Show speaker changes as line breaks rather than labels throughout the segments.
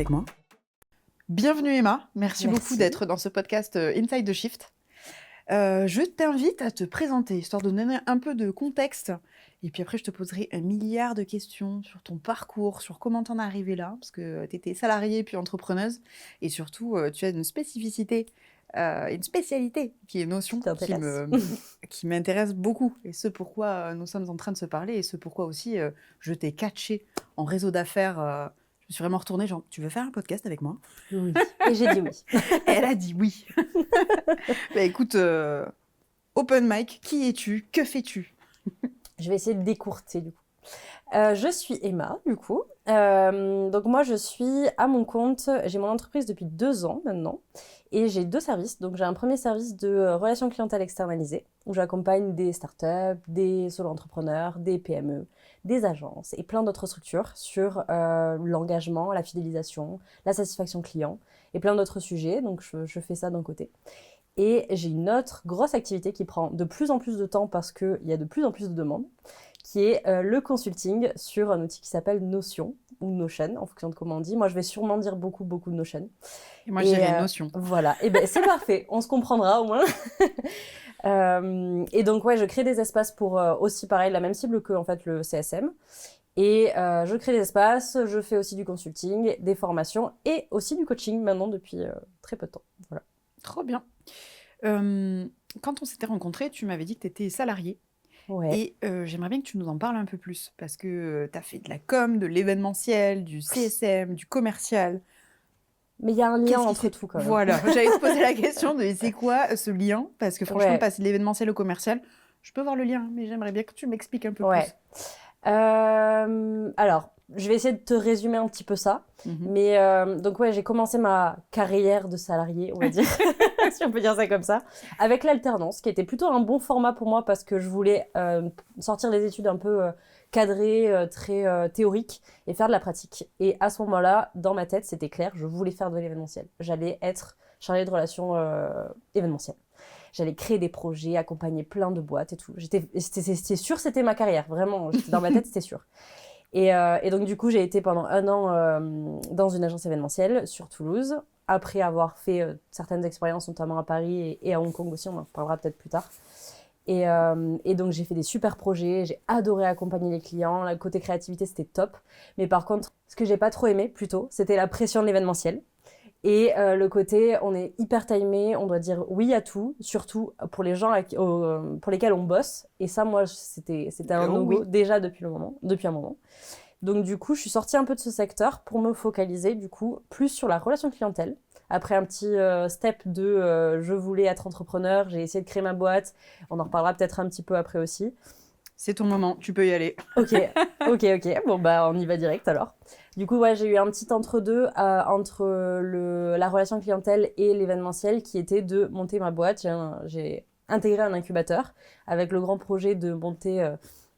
avec moi. Bienvenue Emma, merci beaucoup d'être dans ce podcast Inside the Shift. Je t'invite à te présenter, histoire de donner un peu de contexte. Et puis après, je te poserai un milliard de questions sur ton parcours, sur comment t'en es arrivée là, parce que tu étais salariée puis entrepreneuse. Et surtout, tu as une spécificité, une spécialité qui est Notion, qui m'intéresse beaucoup. Et ce pourquoi nous sommes en train de se parler, et ce pourquoi aussi je t'ai catché en réseau d'affaires. Je me suis vraiment retournée, genre, tu veux faire un podcast avec moi ?
Oui. Et j'ai dit oui.
Elle a dit oui. Bah écoute, open mic, qui es-tu ? Que fais-tu ?
Je vais essayer de décourter du coup. Je suis Emma du coup. Donc moi je suis à mon compte, j'ai mon entreprise depuis 2 ans maintenant et j'ai 2 services. Donc j'ai un premier service de relations clientèle externalisées où j'accompagne des startups, des solo-entrepreneurs, des PME, des agences et plein d'autres structures sur l'engagement, la fidélisation, la satisfaction client et plein d'autres sujets. Donc je fais ça d'un côté. Et j'ai une autre grosse activité qui prend de plus en plus de temps parce qu'il y a de plus en plus de demandes, qui est le consulting sur un outil qui s'appelle Notion, ou Notion, en fonction de comment on dit. Moi, je vais sûrement dire beaucoup de Notion.
Et moi, je dirais Notion.
Voilà, et ben c'est parfait, on se comprendra au moins. Et donc, ouais, je crée des espaces pour aussi, pareil, la même cible que en fait, le CSM. Et je crée des espaces, je fais aussi du consulting, des formations et aussi du coaching maintenant depuis très peu de temps. Voilà.
Trop bien. Quand on s'était rencontrés, tu m'avais dit que tu étais salariée.
Ouais.
Et j'aimerais bien que tu nous en parles un peu plus, parce que tu as fait de la com, de l'événementiel, du CSM, du commercial.
Mais il y a un lien entre tout quand même.
Voilà, j'allais te poser la question de c'est quoi ce lien ? Parce que franchement, passer de l'événementiel au commercial, je peux voir le lien, mais j'aimerais bien que tu m'expliques un peu plus.
Alors, je vais essayer de te résumer un petit peu ça. Mais donc ouais, j'ai commencé ma carrière de salarié, on va dire, si on peut dire ça comme ça, avec l'alternance, qui était plutôt un bon format pour moi parce que je voulais sortir des études un peu cadrées, très théoriques et faire de la pratique. Et à ce moment-là, dans ma tête, c'était clair, je voulais faire de l'événementiel. J'allais être chargée de relations événementielles. J'allais créer des projets, accompagner plein de boîtes et tout. C'était sûr, c'était ma carrière, vraiment. Dans ma tête, c'était sûr. Et donc, du coup, j'ai été pendant 1 an dans une agence événementielle sur Toulouse, après avoir fait certaines expériences, notamment à Paris et à Hong Kong aussi, on en parlera peut-être plus tard. Et donc, j'ai fait des super projets, j'ai adoré accompagner les clients, le côté créativité, c'était top. Mais par contre, ce que j'ai pas trop aimé, plutôt, c'était la pression de l'événementiel. Et le côté, on est hyper timé, on doit dire oui à tout, surtout pour les gens pour lesquels on bosse. Et ça, moi, c'était un no-go déjà depuis un moment. Donc du coup, je suis sortie un peu de ce secteur pour me focaliser du coup plus sur la relation clientèle. Après un petit step de je voulais être entrepreneur, j'ai essayé de créer ma boîte. On en reparlera peut-être un petit peu après aussi.
C'est ton moment, tu peux y aller.
Ok. Bon, bah, on y va direct alors. Du coup, ouais, j'ai eu un petit entre-deux entre la relation clientèle et l'événementiel qui était de monter ma boîte. J'ai intégré un incubateur avec le grand projet de monter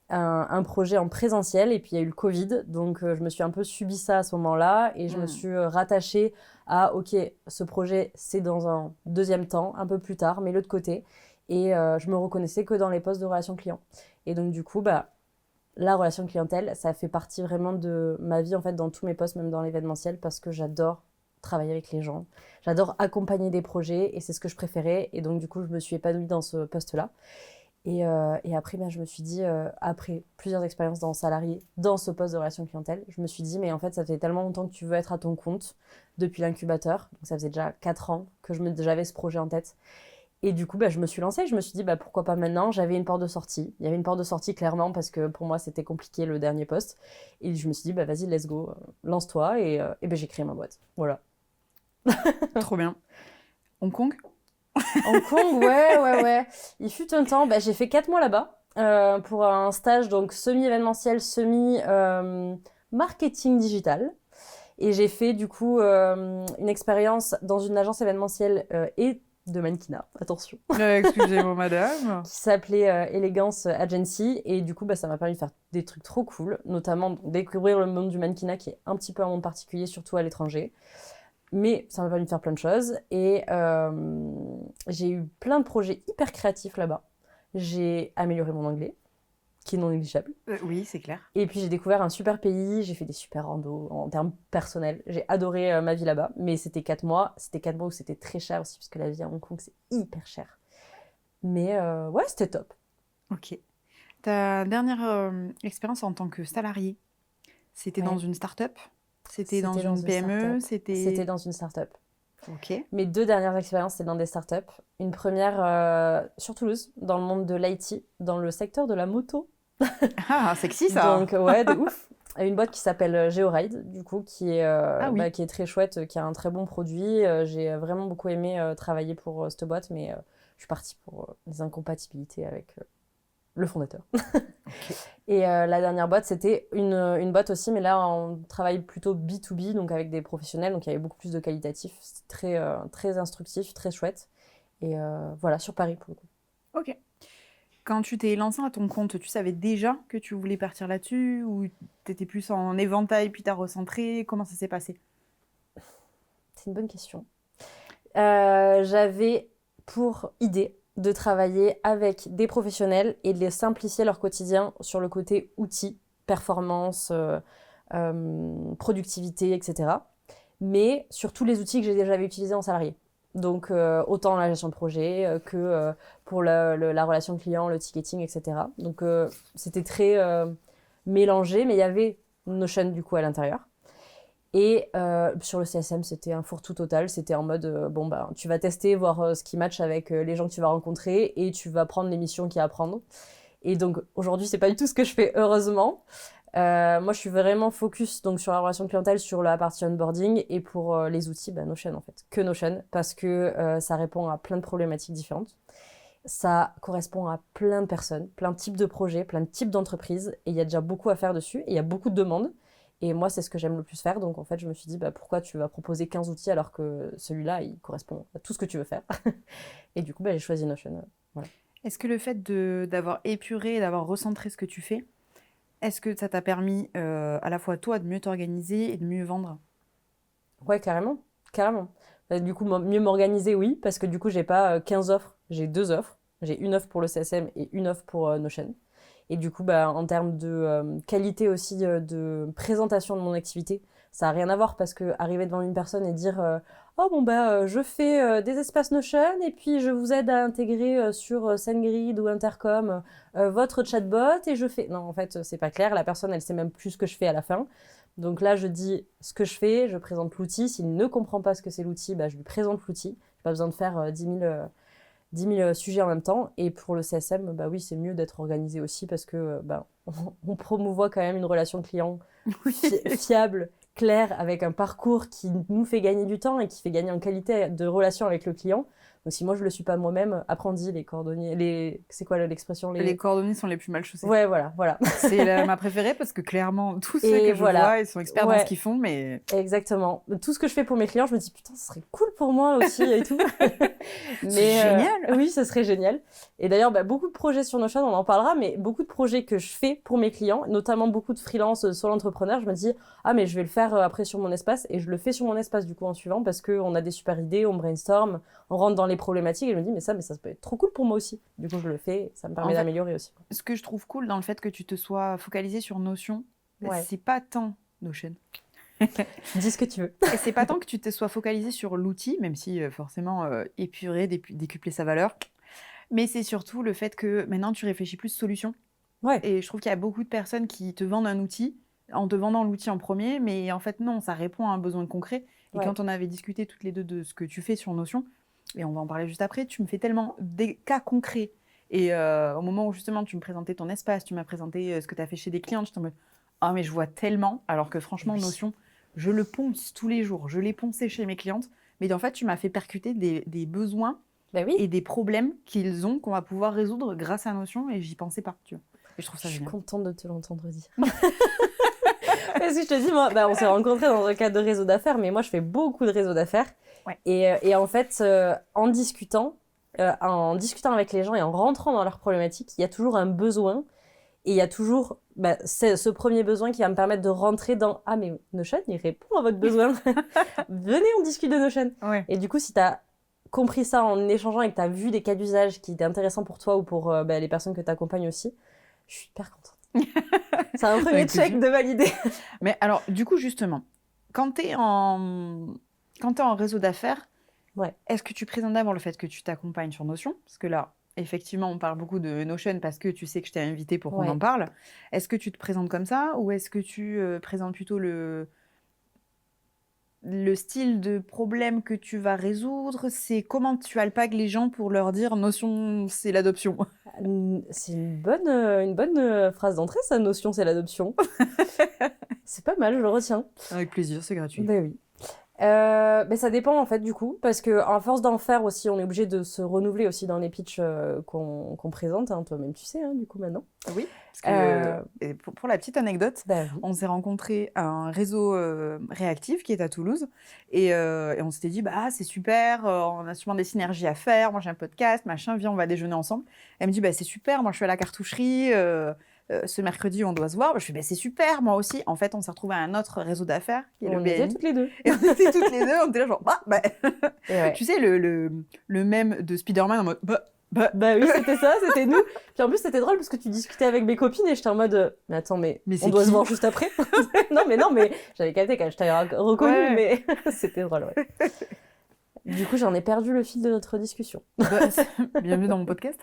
un projet en présentiel. Et puis, il y a eu le Covid. Donc, je me suis un peu subi ça à ce moment-là. Et je me suis rattachée à, OK, ce projet, c'est dans un deuxième temps, un peu plus tard, mais l'autre côté. Et je me reconnaissais que dans les postes de relation client. Et donc, du coup, bah, la relation clientèle, ça fait partie vraiment de ma vie, en fait, dans tous mes postes, même dans l'événementiel, parce que j'adore travailler avec les gens. J'adore accompagner des projets et c'est ce que je préférais. Et donc, du coup, je me suis épanouie dans ce poste-là. Et après, ben, je me suis dit, après plusieurs expériences dans salarié, dans ce poste de relation clientèle, je me suis dit, mais en fait, ça fait tellement longtemps que tu veux être à ton compte depuis l'incubateur. Donc, ça faisait déjà 4 ans que j'avais ce projet en tête. Et du coup, bah, je me suis lancée. Je me suis dit, bah, pourquoi pas maintenant ? J'avais une porte de sortie. Il y avait une porte de sortie, clairement, parce que pour moi, c'était compliqué le dernier poste. Et je me suis dit, bah, vas-y, let's go, lance-toi. Et ben, j'ai créé ma boîte. Voilà.
Trop bien. Hong Kong ?
Hong Kong, ouais. Il fut un temps, bah, j'ai fait 4 mois là-bas pour un stage donc semi-événementiel, semi-marketing digital. Et j'ai fait du coup une expérience dans une agence événementielle et de mannequinat, attention.
Excusez-moi, madame.
Qui s'appelait Elegance Agency. Et du coup, bah, ça m'a permis de faire des trucs trop cool, notamment découvrir le monde du mannequinat qui est un petit peu un monde particulier, surtout à l'étranger. Mais ça m'a permis de faire plein de choses. Et j'ai eu plein de projets hyper créatifs là-bas. J'ai amélioré mon anglais. qui est non négligeable.
Oui, c'est clair.
Et puis j'ai découvert un super pays, j'ai fait des super randos en termes personnels. J'ai adoré ma vie là-bas, mais c'était 4 mois. C'était 4 mois où c'était très cher aussi, parce que la vie à Hong Kong, c'est hyper cher. Mais ouais, c'était top.
Ok. Ta dernière expérience en tant que salarié, c'était dans une start-up? C'était dans une PME?
C'était dans une start-up.
Ok.
Mes 2 dernières expériences, c'est dans des startups. Une première sur Toulouse, dans le monde de l'IT, dans le secteur de la moto.
Ah, sexy ça!
Donc, ouais, de ouf. Une boîte qui s'appelle GeoRide, du coup, qui est qui est très chouette, qui a un très bon produit. J'ai vraiment beaucoup aimé travailler pour cette boîte, mais je suis partie pour des incompatibilités avec le fondateur.
Ok.
Et la dernière boîte, c'était une boîte aussi, mais là, on travaille plutôt B2B, donc avec des professionnels, donc il y avait beaucoup plus de qualitatif. C'était très instructif, très chouette. Et voilà, sur Paris, pour le coup.
Ok. Quand tu t'es lancé à ton compte, tu savais déjà que tu voulais partir là-dessus ou t'étais plus en éventail puis t'as recentré? Comment ça s'est passé?
C'est une bonne question. J'avais pour idée de travailler avec des professionnels et de les simplifier leur quotidien sur le côté outils, performance, productivité, etc. Mais sur tous les outils que j'avais utilisés en salarié. Donc autant la gestion de projet que pour la relation client, le ticketing, etc. Donc c'était très mélangé, mais il y avait Notion du coup à l'intérieur. Et sur le CSM, c'était un fourre-tout total. C'était en mode, bon, bah, tu vas tester, voir ce qui match avec les gens que tu vas rencontrer et tu vas prendre les missions qu'il y a à prendre. Et donc, aujourd'hui, c'est pas du tout ce que je fais, heureusement. Moi, je suis vraiment focus donc, sur la relation clientèle, sur la partie onboarding et pour les outils, bah, Notion en fait. Que Notion, parce que ça répond à plein de problématiques différentes. Ça correspond à plein de personnes, plein de types de projets, plein de types d'entreprises. Et il y a déjà beaucoup à faire dessus. Et il y a beaucoup de demandes. Et moi, c'est ce que j'aime le plus faire. Donc, en fait, je me suis dit, bah, pourquoi tu vas proposer 15 outils alors que celui-là, il correspond à tout ce que tu veux faire. Et du coup, bah, j'ai choisi Notion. Voilà.
Est-ce que le fait d'avoir épuré et d'avoir recentré ce que tu fais, est-ce que ça t'a permis à la fois toi de mieux t'organiser et de mieux vendre?
Ouais, carrément. Carrément. Du coup, mieux m'organiser, oui, parce que du coup, j'ai pas 15 offres, j'ai 2 offres. J'ai une offre pour le CSM et une offre pour Notion. Et du coup, bah, en termes de qualité aussi de présentation de mon activité, ça n'a rien à voir parce que arriver devant une personne et dire oh bon bah je fais des espaces Notion et puis je vous aide à intégrer sur SendGrid ou Intercom votre chatbot et je fais non en fait c'est pas clair, la personne elle sait même plus ce que je fais à la fin. Donc là je dis ce que je fais, je présente l'outil, s'il ne comprend pas ce que c'est l'outil, bah, je lui présente l'outil. J'ai pas besoin de faire 10 000 sujets en même temps. Et pour le CSM, bah oui, c'est mieux d'être organisé aussi parce que bah, on promouvoit quand même une relation client fiable, claire, avec un parcours qui nous fait gagner du temps et qui fait gagner en qualité de relation avec le client. Donc si moi je le suis pas moi-même, après on dit les cordonniers, c'est quoi l'expression
Les cordonniers sont les plus mal chaussés.
Ouais, voilà.
C'est ma préférée parce que clairement, tous ceux que je vois, ils sont experts dans ce qu'ils font, mais...
Exactement. Tout ce que je fais pour mes clients, je me dis, putain, ce serait cool pour moi aussi et tout.
C'est génial.
Oui, ce serait génial. Et d'ailleurs, bah, beaucoup de projets sur Notion, on en parlera, mais beaucoup de projets que je fais pour mes clients, notamment beaucoup de freelance sur l'entrepreneur, je me dis, ah, mais je vais le faire après sur mon espace, et je le fais sur mon espace du coup en suivant, parce qu'on a des super idées, on brainstorm, on rentre dans les problématiques, et je me dis, mais ça peut être trop cool pour moi aussi. Du coup, je le fais, ça me permet d'améliorer aussi.
Ce que je trouve cool dans le fait que tu te sois focalisé sur Notion, c'est pas tant Notion.
Dis ce que tu veux.
Et c'est pas tant que tu te sois focalisé sur l'outil, même si forcément épurer, décupler sa valeur, mais c'est surtout le fait que maintenant tu réfléchis plus solution.
Ouais.
Et je trouve qu'il y a beaucoup de personnes qui te vendent un outil en te vendant l'outil en premier, mais en fait non, ça répond à un besoin concret. Et quand on avait discuté toutes les deux de ce que tu fais sur Notion, et on va en parler juste après, tu me fais tellement des cas concrets. Et au moment où justement tu me présentais ton espace, tu m'as présenté ce que tu as fait chez des clients, je t'en mode ah mais je vois tellement, alors que franchement Notion, je le ponce tous les jours, je l'ai poncé chez mes clientes, mais en fait tu m'as fait percuter des besoins et des problèmes qu'ils ont qu'on va pouvoir résoudre grâce à Notion et j'y pensais pas, tu vois. Et je trouve ça génial.
Je suis contente de te l'entendre dire. Parce que je te dis, moi, on s'est rencontrés dans un cadre de réseau d'affaires, mais moi je fais beaucoup de réseau d'affaires. Ouais. Et en fait, en discutant avec les gens et en rentrant dans leurs problématiques, il y a toujours un besoin. Et il y a toujours ce premier besoin qui va me permettre de rentrer dans « Ah, mais Notion, il répond à votre besoin. Venez, on discute de Notion. Ouais. » Et du coup, si tu as compris ça en échangeant et que tu as vu des cas d'usage qui étaient intéressants pour toi ou pour les personnes que tu accompagnes aussi, Je suis hyper contente. C'est un premier
Avec
check
plaisir.
de valider.
Mais alors, du coup, justement, quand tu es en réseau d'affaires,
Ouais.
est-ce que tu présentes d'abord le fait que tu t'accompagnes sur Notion? Parce que là, effectivement, on parle beaucoup de Notion parce que tu sais que je t'ai invité pour qu'on
Ouais.
en parle. Est-ce que tu te présentes comme ça ou est-ce que tu présentes plutôt le style de problème que tu vas résoudre? C'est comment tu alpagues les gens pour leur dire Notion, c'est l'adoption?
C'est une bonne phrase d'entrée, ça, Notion, c'est l'adoption. C'est pas mal, je le retiens.
Avec plaisir, c'est gratuit.
Ben oui. Mais ça dépend en fait du coup, parce que à force d'en faire aussi, on est obligé de se renouveler aussi dans les pitchs qu'on présente. Hein. Toi-même, tu sais, hein, du coup maintenant.
Oui, parce que et pour la petite anecdote,
Bah oui.
on s'est rencontrés à un réseau réactif qui est à Toulouse et on s'était dit bah c'est super, on a sûrement des synergies à faire. Moi j'ai un podcast, machin, viens on va déjeuner ensemble. Elle me dit bah c'est super, moi je suis à la cartoucherie. Ce mercredi, on doit se voir. Je fais, bah, c'est super, moi aussi. En fait, on s'est retrouvés à un autre réseau d'affaires, qui est le
On était
BNI.
toutes les deux.
Et on était toutes les deux, on était là, genre, bah.
Et ouais.
Tu sais, le mème de Spider-Man en mode, bah.
Bah oui, c'était ça, c'était nous. Puis en plus, c'était drôle parce que tu discutais avec mes copines et j'étais en mode, mais attends, mais
Mais
on
c'est
doit se
qui
voir juste après. non, mais j'avais capté quand je t'avais reconnu,
Ouais.
mais c'était drôle, ouais. Du coup, j'en ai perdu le fil de notre discussion.
Bienvenue dans mon podcast.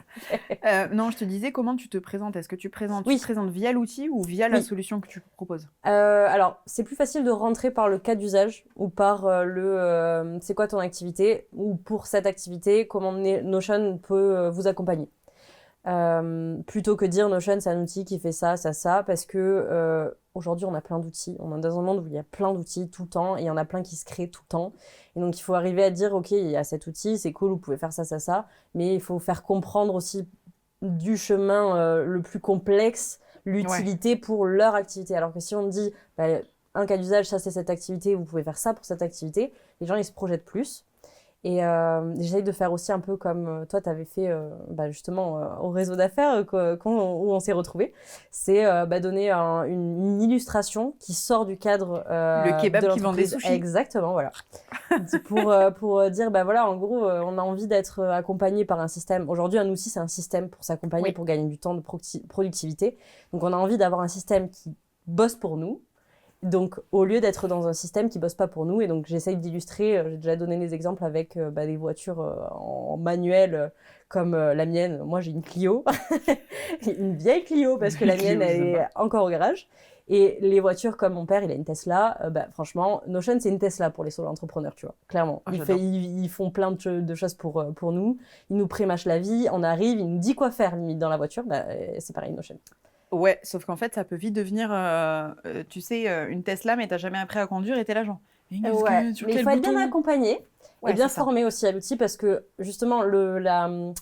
Non, je te disais, comment tu te présentes? Est-ce que tu te présentes via l'outil ou via la
Oui.
solution que tu proposes?
Alors, c'est plus facile de rentrer par le cas d'usage ou par c'est quoi ton activité ou pour cette activité, comment Notion peut vous accompagner. Plutôt que dire Notion, c'est un outil qui fait ça, parce que aujourd'hui, on a plein d'outils. On est dans un monde où il y a plein d'outils tout le temps et il y en a plein qui se créent tout le temps. Et donc, il faut arriver à dire, OK, il y a cet outil, c'est cool, vous pouvez faire ça, mais il faut faire comprendre aussi du chemin le plus complexe l'utilité pour leur activité. Alors que si on dit, bah, un cas d'usage, ça c'est cette activité, vous pouvez faire ça pour cette activité, les gens ils se projettent plus. Et j'essaye de faire aussi un peu comme toi, tu avais fait justement au réseau d'affaires où on s'est retrouvés. C'est donner une illustration qui sort du cadre
Le kebab
de
qui vend des
l'entreprise.
sushis.
Exactement, voilà. pour dire, voilà, en gros, on a envie d'être accompagné par un système. Aujourd'hui, un outil, c'est un système pour s'accompagner,
Oui.
pour gagner du temps de productivité. Donc, on a envie d'avoir un système qui bosse pour nous. Donc, au lieu d'être dans un système qui bosse pas pour nous, et donc j'essaye d'illustrer, j'ai déjà donné des exemples avec des voitures en manuel comme la mienne. Moi, j'ai une Clio, une vieille Clio parce que la mienne, elle est encore au garage. Et les voitures comme mon père, il a une Tesla. Franchement, Notion, c'est une Tesla pour les solo entrepreneurs, tu vois, clairement.
Oh,
ils font plein de choses pour nous. Ils nous prémâchent la vie. On arrive, il nous dit quoi faire limite dans la voiture. C'est pareil, Notion.
Ouais, sauf qu'en fait, ça peut vite devenir, tu sais, une Tesla, mais t'as jamais appris à conduire et t'es là, genre.
Ouais, mais il faut être bien accompagné et bien formé aussi à l'outil parce que justement, une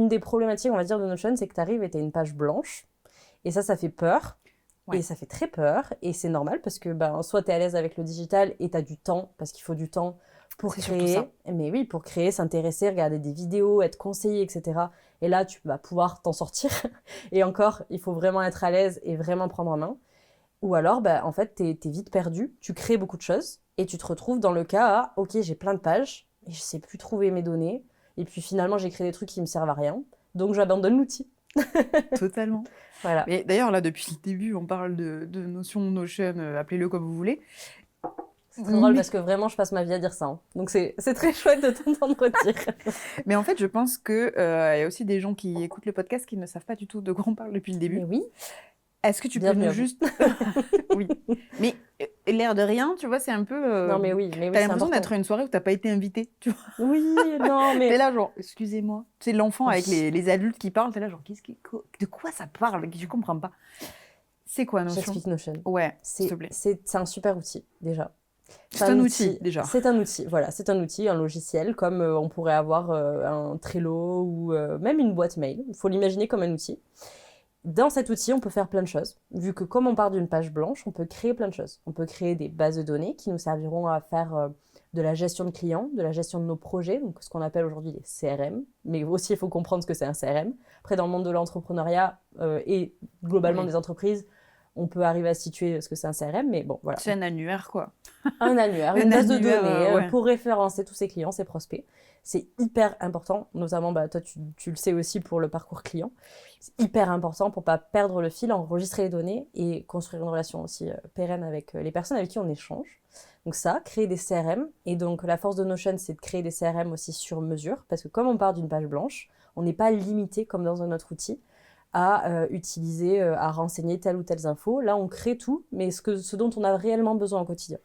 des problématiques, on va dire, de Notion, c'est que tu arrives et tu as une page blanche et ça fait peur. Ouais. Et ça fait très peur et c'est normal parce que soit tu es à l'aise avec le digital et tu as du temps parce qu'il faut du temps pour créer. Mais oui, pour créer, s'intéresser, regarder des vidéos, être conseillé, etc. Et là, tu vas pouvoir t'en sortir. Et encore, il faut vraiment être à l'aise et vraiment prendre en main. Ou alors, en fait, t'es vite perdu, tu crées beaucoup de choses et tu te retrouves dans le cas à « Ok, j'ai plein de pages et je sais plus trouver mes données. Et puis finalement, j'ai créé des trucs qui me servent à rien. Donc, j'abandonne l'outil. »
Totalement.
Voilà.
Mais d'ailleurs, là, depuis le début, on parle de Notion, appelez-le comme vous voulez.
C'est très drôle parce que vraiment, je passe ma vie à dire ça. Hein. Donc, c'est très chouette de t'entendre dire.
Mais en fait, je pense qu'il y a aussi des gens qui écoutent le podcast qui ne savent pas du tout de quoi on parle depuis le début.
Mais oui.
Est-ce que tu peux nous juste... Oui. Mais l'air de rien, tu vois, c'est un peu...
Non, mais oui.
T'as l'impression d'être à une soirée où t'as pas été invité, tu vois.
Oui, non, mais...
T'es là, genre, excusez-moi. C'est l'enfant avec les adultes qui parlent. T'es là, genre, de quoi ça parle? Je comprends pas. C'est quoi Notion?
J'explique Notion.
Ouais, s'il te plaît.
C'est un super outil, déjà.
C'est un outil, déjà.
C'est un outil, voilà. C'est un outil, un logiciel, comme on pourrait avoir un Trello ou même une boîte mail. Il faut l'imaginer comme un outil. Dans cet outil, on peut faire plein de choses. Vu que comme on part d'une page blanche, on peut créer plein de choses. On peut créer des bases de données qui nous serviront à faire de la gestion de clients, de la gestion de nos projets, donc ce qu'on appelle aujourd'hui les CRM. Mais aussi, il faut comprendre ce que c'est un CRM. Après, dans le monde de l'entrepreneuriat et globalement des entreprises, on peut arriver à situer ce que c'est un CRM, mais bon, voilà.
C'est un annuaire, quoi.
Un annuaire, une base de données pour référencer tous ses clients, ses prospects. C'est hyper important, notamment, toi, tu le sais aussi pour le parcours client. C'est hyper important pour pas perdre le fil, enregistrer les données et construire une relation aussi pérenne avec les personnes avec qui on échange. Donc ça, créer des CRM. Et donc, la force de Notion, c'est de créer des CRM aussi sur mesure, parce que comme on part d'une page blanche, on n'est pas limité, comme dans un autre outil, à utiliser, à renseigner telle ou telle info. Là, on crée tout, mais ce dont on a réellement besoin au quotidien.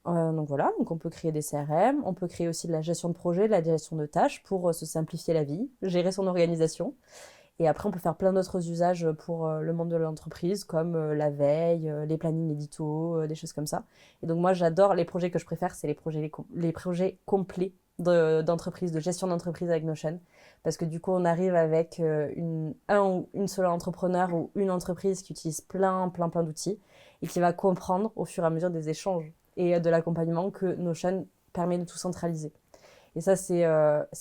Donc voilà, donc on peut créer des CRM, on peut créer aussi de la gestion de projet, de la gestion de tâches pour se simplifier la vie, gérer son organisation. Et après, on peut faire plein d'autres usages pour le monde de l'entreprise, comme la veille, les plannings édito, des choses comme ça. Et donc moi, j'adore, les projets que je préfère, c'est les projets complets d'entreprise, de gestion d'entreprise avec Notion. Parce que du coup, on arrive avec une seule entrepreneur ou une entreprise qui utilise plein d'outils et qui va comprendre au fur et à mesure des échanges et de l'accompagnement que Notion permet de tout centraliser. Et ça, c'est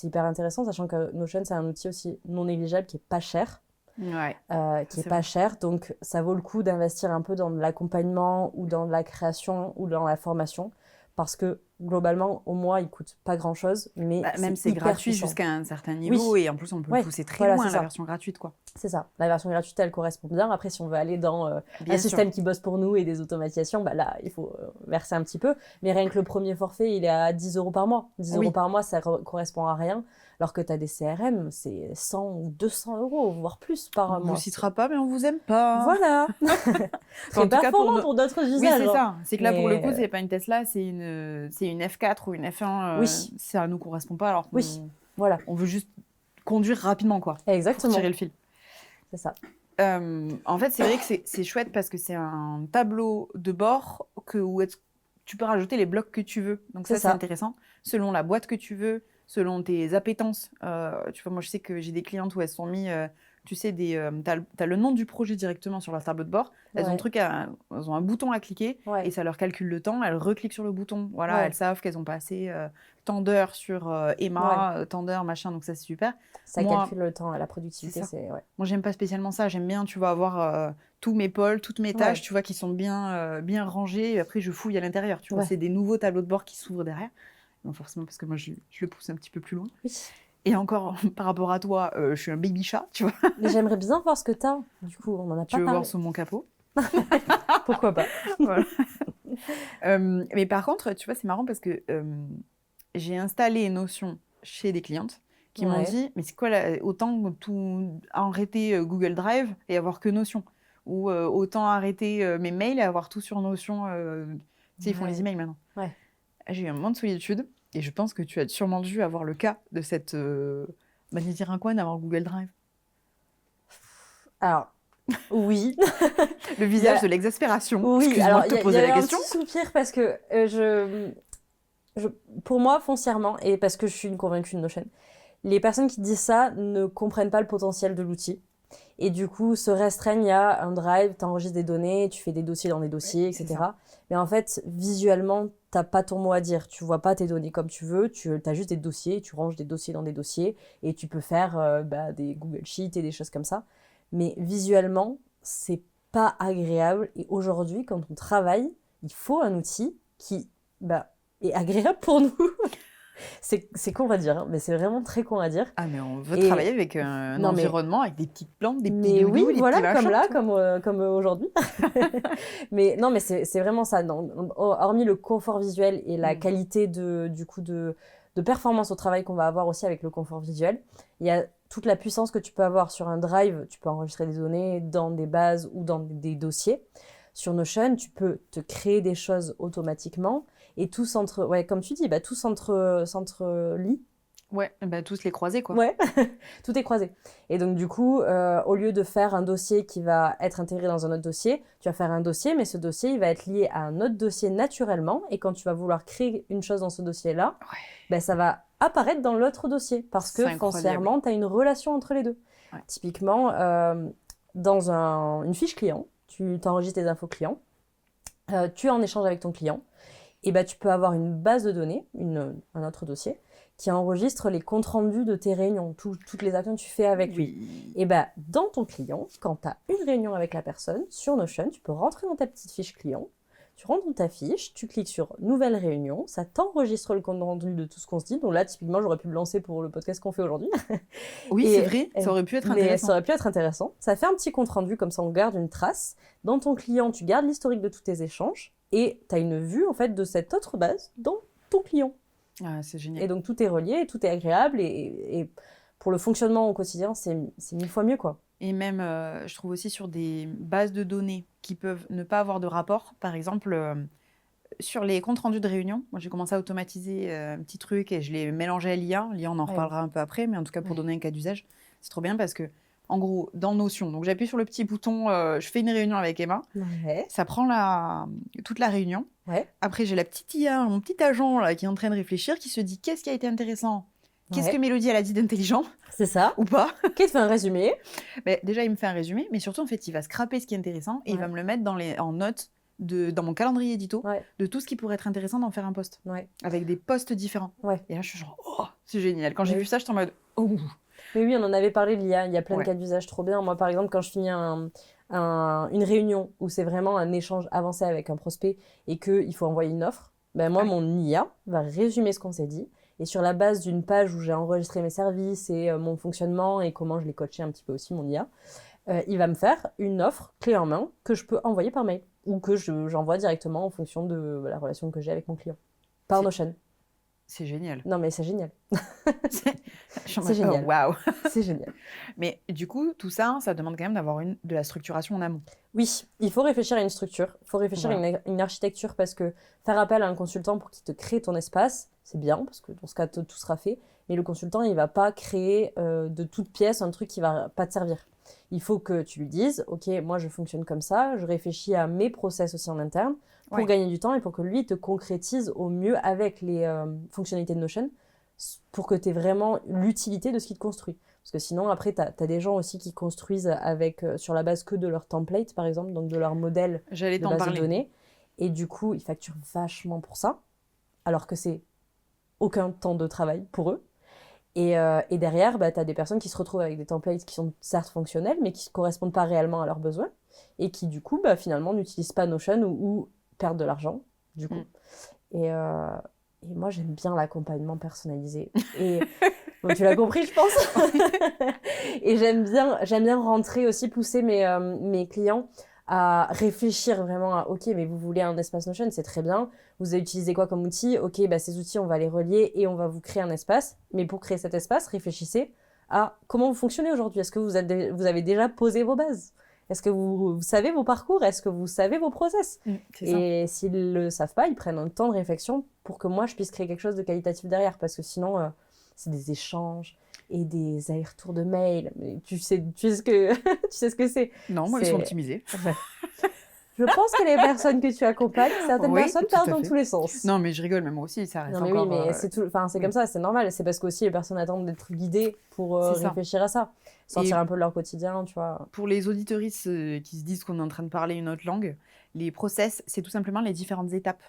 hyper intéressant, sachant que Notion, c'est un outil aussi non négligeable qui est pas cher. Qui est pas cher, donc ça vaut le coup d'investir un peu dans de l'accompagnement ou dans de la création ou dans la formation, parce que globalement, au mois, il coûte pas grand-chose, mais
même c'est gratuit
puissant.
Jusqu'à un certain niveau, et en plus on peut le pousser très loin, la version gratuite, quoi.
C'est ça, la version gratuite, elle correspond bien. Après, si on veut aller dans un système qui bosse pour nous et des automatisations, là, il faut verser un petit peu. Mais rien que le premier forfait, il est à 10 € par mois. 10 € par mois, ça correspond à rien. Alors que tu as des CRM, c'est 100 ou 200 €, voire plus par mois.
On ne vous citera pas, mais on vous aime pas.
Voilà. C'est performant pour d'autres usages.
Oui, c'est ça. C'est que là, pour le coup, c'est pas une Tesla, c'est une F4 ou une F1. Ça ne nous correspond pas, alors qu'on on veut juste conduire rapidement, quoi.
Exactement.
Pour tirer le fil.
C'est ça.
En fait, c'est vrai que c'est chouette parce que c'est un tableau de bord où tu peux rajouter les blocs que tu veux. Donc ça, c'est intéressant. Selon la boîte que tu veux, selon tes appétences. Tu vois, moi, je sais que j'ai des clientes où elles sont mis, tu sais, t'as le nom du projet directement sur leur tableau de bord. Elles ont un bouton à cliquer et ça leur calcule le temps. Elles recliquent sur le bouton. Voilà, elles savent qu'elles ont passé tant d'heures sur Emma, tant d'heures, machin. Donc ça, c'est super.
Ça calcule le temps, la productivité.
Moi, j'aime pas spécialement ça. J'aime bien, tu vois, avoir tous mes pôles, toutes mes tâches, tu vois, qui sont bien rangées. Et après, je fouille à l'intérieur. Tu vois, c'est des nouveaux tableaux de bord qui s'ouvrent derrière. Non, forcément, parce que moi, je le pousse un petit peu plus loin.
Oui.
Et encore, par rapport à toi, je suis un baby chat, tu vois.
Mais j'aimerais bien voir ce que t'as. Du coup, on en a pas parlé.
Tu veux voir sous mon capot?
Pourquoi pas.
Voilà. Mais par contre, tu vois, c'est marrant parce que j'ai installé Notion chez des clientes qui m'ont dit, mais c'est quoi, autant tout arrêter Google Drive et avoir que Notion. Ou autant arrêter mes mails et avoir tout sur Notion. Tu sais, ils font les emails maintenant. J'ai eu un moment de solitude et je pense que tu as sûrement dû avoir le cas de cette dire un coin d'avoir Google Drive.
Alors, oui.
Le visage de l'exaspération.
Oui, alors il y a un petit soupir parce que pour moi, foncièrement, et parce que je suis une convaincue de Notion, les personnes qui disent ça ne comprennent pas le potentiel de l'outil. Et du coup, se restreignent à un drive, tu enregistres des données, tu fais des dossiers dans des dossiers, etc. Mais en fait, visuellement, t'as pas ton mot à dire. Tu vois pas tes données comme tu veux, tu as juste des dossiers, tu ranges des dossiers dans des dossiers, et tu peux faire des Google Sheets et des choses comme ça. Mais visuellement, c'est pas agréable. Et aujourd'hui, quand on travaille, il faut un outil qui est agréable pour nous. C'est con à dire, mais c'est vraiment très con à dire.
Ah, mais on veut travailler avec un environnement, avec des petites plantes, des petits doudous,
oui,
des
voilà,
petits machins,
comme aujourd'hui. Mais non, mais c'est vraiment ça. Hormis le confort visuel et la qualité de performance au travail qu'on va avoir aussi avec le confort visuel, il y a toute la puissance que tu peux avoir sur un drive. Tu peux enregistrer des données dans des bases ou dans des dossiers. Sur Notion, tu peux te créer des choses automatiquement et tout comme tu dis, tout s'entre-lie.
Ouais, tous les croisés, quoi.
Ouais, tout est croisé. Et donc, du coup, au lieu de faire un dossier qui va être intégré dans un autre dossier, tu vas faire un dossier, mais ce dossier, il va être lié à un autre dossier naturellement. Et quand tu vas vouloir créer une chose dans ce dossier-là, ça va apparaître dans l'autre dossier parce que foncièrement, tu as une relation entre les deux. Ouais. Typiquement, dans une fiche client, tu t'enregistres tes infos clients, tu es en échange avec ton client, et tu peux avoir une base de données, un autre dossier, qui enregistre les comptes rendus de tes réunions, toutes les actions que tu fais avec lui.
Oui.
Et bah, dans ton client, quand tu as une réunion avec la personne, sur Notion, tu peux rentrer dans ta petite fiche client, tu rentres dans ta fiche, tu cliques sur Nouvelle réunion, ça t'enregistre le compte rendu de tout ce qu'on se dit. Donc là, typiquement, j'aurais pu me lancer pour le podcast qu'on fait aujourd'hui.
Oui, c'est vrai, ça aurait pu être intéressant.
Ça aurait pu être intéressant. Ça fait un petit compte rendu, comme ça on garde une trace. Dans ton client, tu gardes l'historique de tous tes échanges et tu as une vue en fait de cette autre base dans ton client.
Ah, c'est génial.
Et donc tout est relié, tout est agréable et pour le fonctionnement au quotidien, c'est 1000 fois mieux, quoi.
Et même, je trouve aussi sur des bases de données qui peuvent ne pas avoir de rapport. Par exemple, sur les comptes rendus de réunion, moi j'ai commencé à automatiser un petit truc et je l'ai mélangé à l'IA. L'IA, on en reparlera un peu après, mais en tout cas pour donner un cas d'usage, c'est trop bien parce que, en gros, dans Notion, donc j'appuie sur le petit bouton, je fais une réunion avec Emma, ça prend toute la réunion. Après, j'ai la petite IA, mon petit agent là, qui est en train de réfléchir, qui se dit qu'est-ce qui a été intéressant. Qu'est-ce que Mélodie, elle a dit d'intelligent?
C'est ça.
Ou pas?
Qui te fait un résumé?
Déjà, il me fait un résumé, mais surtout, en fait, il va scraper ce qui est intéressant et il va me le mettre en notes dans mon calendrier édito de tout ce qui pourrait être intéressant d'en faire un post. Avec des posts différents. Et là, je suis genre, oh, c'est génial. Quand j'ai vu ça, j'étais en mode, oh.
Mais oui, on en avait parlé de l'IA, il y a plein de cas d'usage trop bien. Moi, par exemple, quand je finis une réunion où c'est vraiment un échange avancé avec un prospect et qu'il faut envoyer une offre, moi, mon IA va résumer ce qu'on s'est dit. Et sur la base d'une page où j'ai enregistré mes services et mon fonctionnement et comment je l'ai coaché un petit peu aussi, mon IA, il va me faire une offre clé en main que je peux envoyer par mail ou que j'envoie directement en fonction de la relation que j'ai avec mon client. Par Notion.
C'est génial.
Non, mais c'est génial.
C'est génial. Waouh.
C'est génial.
Mais du coup, tout ça, ça demande quand même d'avoir de la structuration en amont.
Oui, il faut réfléchir à une structure, il faut réfléchir à une architecture parce que faire appel à un consultant pour qu'il te crée ton espace, c'est bien parce que dans ce cas, tout sera fait. Mais le consultant, il ne va pas créer de toute pièce un truc qui ne va pas te servir. Il faut que tu lui dises, ok, moi je fonctionne comme ça, je réfléchis à mes process aussi en interne pour gagner du temps et pour que lui te concrétise au mieux avec les fonctionnalités de Notion pour que tu aies vraiment l'utilité de ce qu'il te construit. Parce que sinon, après, tu as des gens aussi qui construisent sur la base que de leur template, par exemple, donc de leur modèle de base de données. Et du coup, ils facturent vachement pour ça, alors que c'est aucun temps de travail pour eux. Et derrière, tu as des personnes qui se retrouvent avec des templates qui sont certes fonctionnels, mais qui ne correspondent pas réellement à leurs besoins, et qui, du coup, finalement, n'utilisent pas Notion ou perdent de l'argent, du coup. Et moi, j'aime bien l'accompagnement personnalisé. Et bon, tu l'as compris, je pense. Et j'aime bien rentrer aussi, pousser mes clients à réfléchir vraiment à, ok, mais vous voulez un espace Notion, c'est très bien. Vous avez utilisé quoi comme outil? Ok, ces outils, on va les relier et on va vous créer un espace. Mais pour créer cet espace, réfléchissez à comment vous fonctionnez aujourd'hui. Est-ce que vous avez déjà posé vos bases? Est-ce que vous savez vos parcours? Est-ce que vous savez vos process? Et s'ils ne le savent pas, ils prennent un temps de réflexion pour que moi, je puisse créer quelque chose de qualitatif derrière. Parce que sinon, c'est des échanges et des allers-retours de mails. Mais tu sais ce que c'est.
Non, moi, ils sont optimisés.
Je pense que les personnes que tu accompagnes, certaines personnes partent dans tous les sens.
Non, mais je rigole, même moi aussi, ça reste encore...
Non, mais oui, mais c'est comme ça, c'est normal. C'est parce qu'aussi les personnes attendent d'être guidées pour réfléchir à ça. Sortir un peu de leur quotidien, tu vois.
Pour les auditeuristes qui se disent qu'on est en train de parler une autre langue, les process, c'est tout simplement les différentes étapes.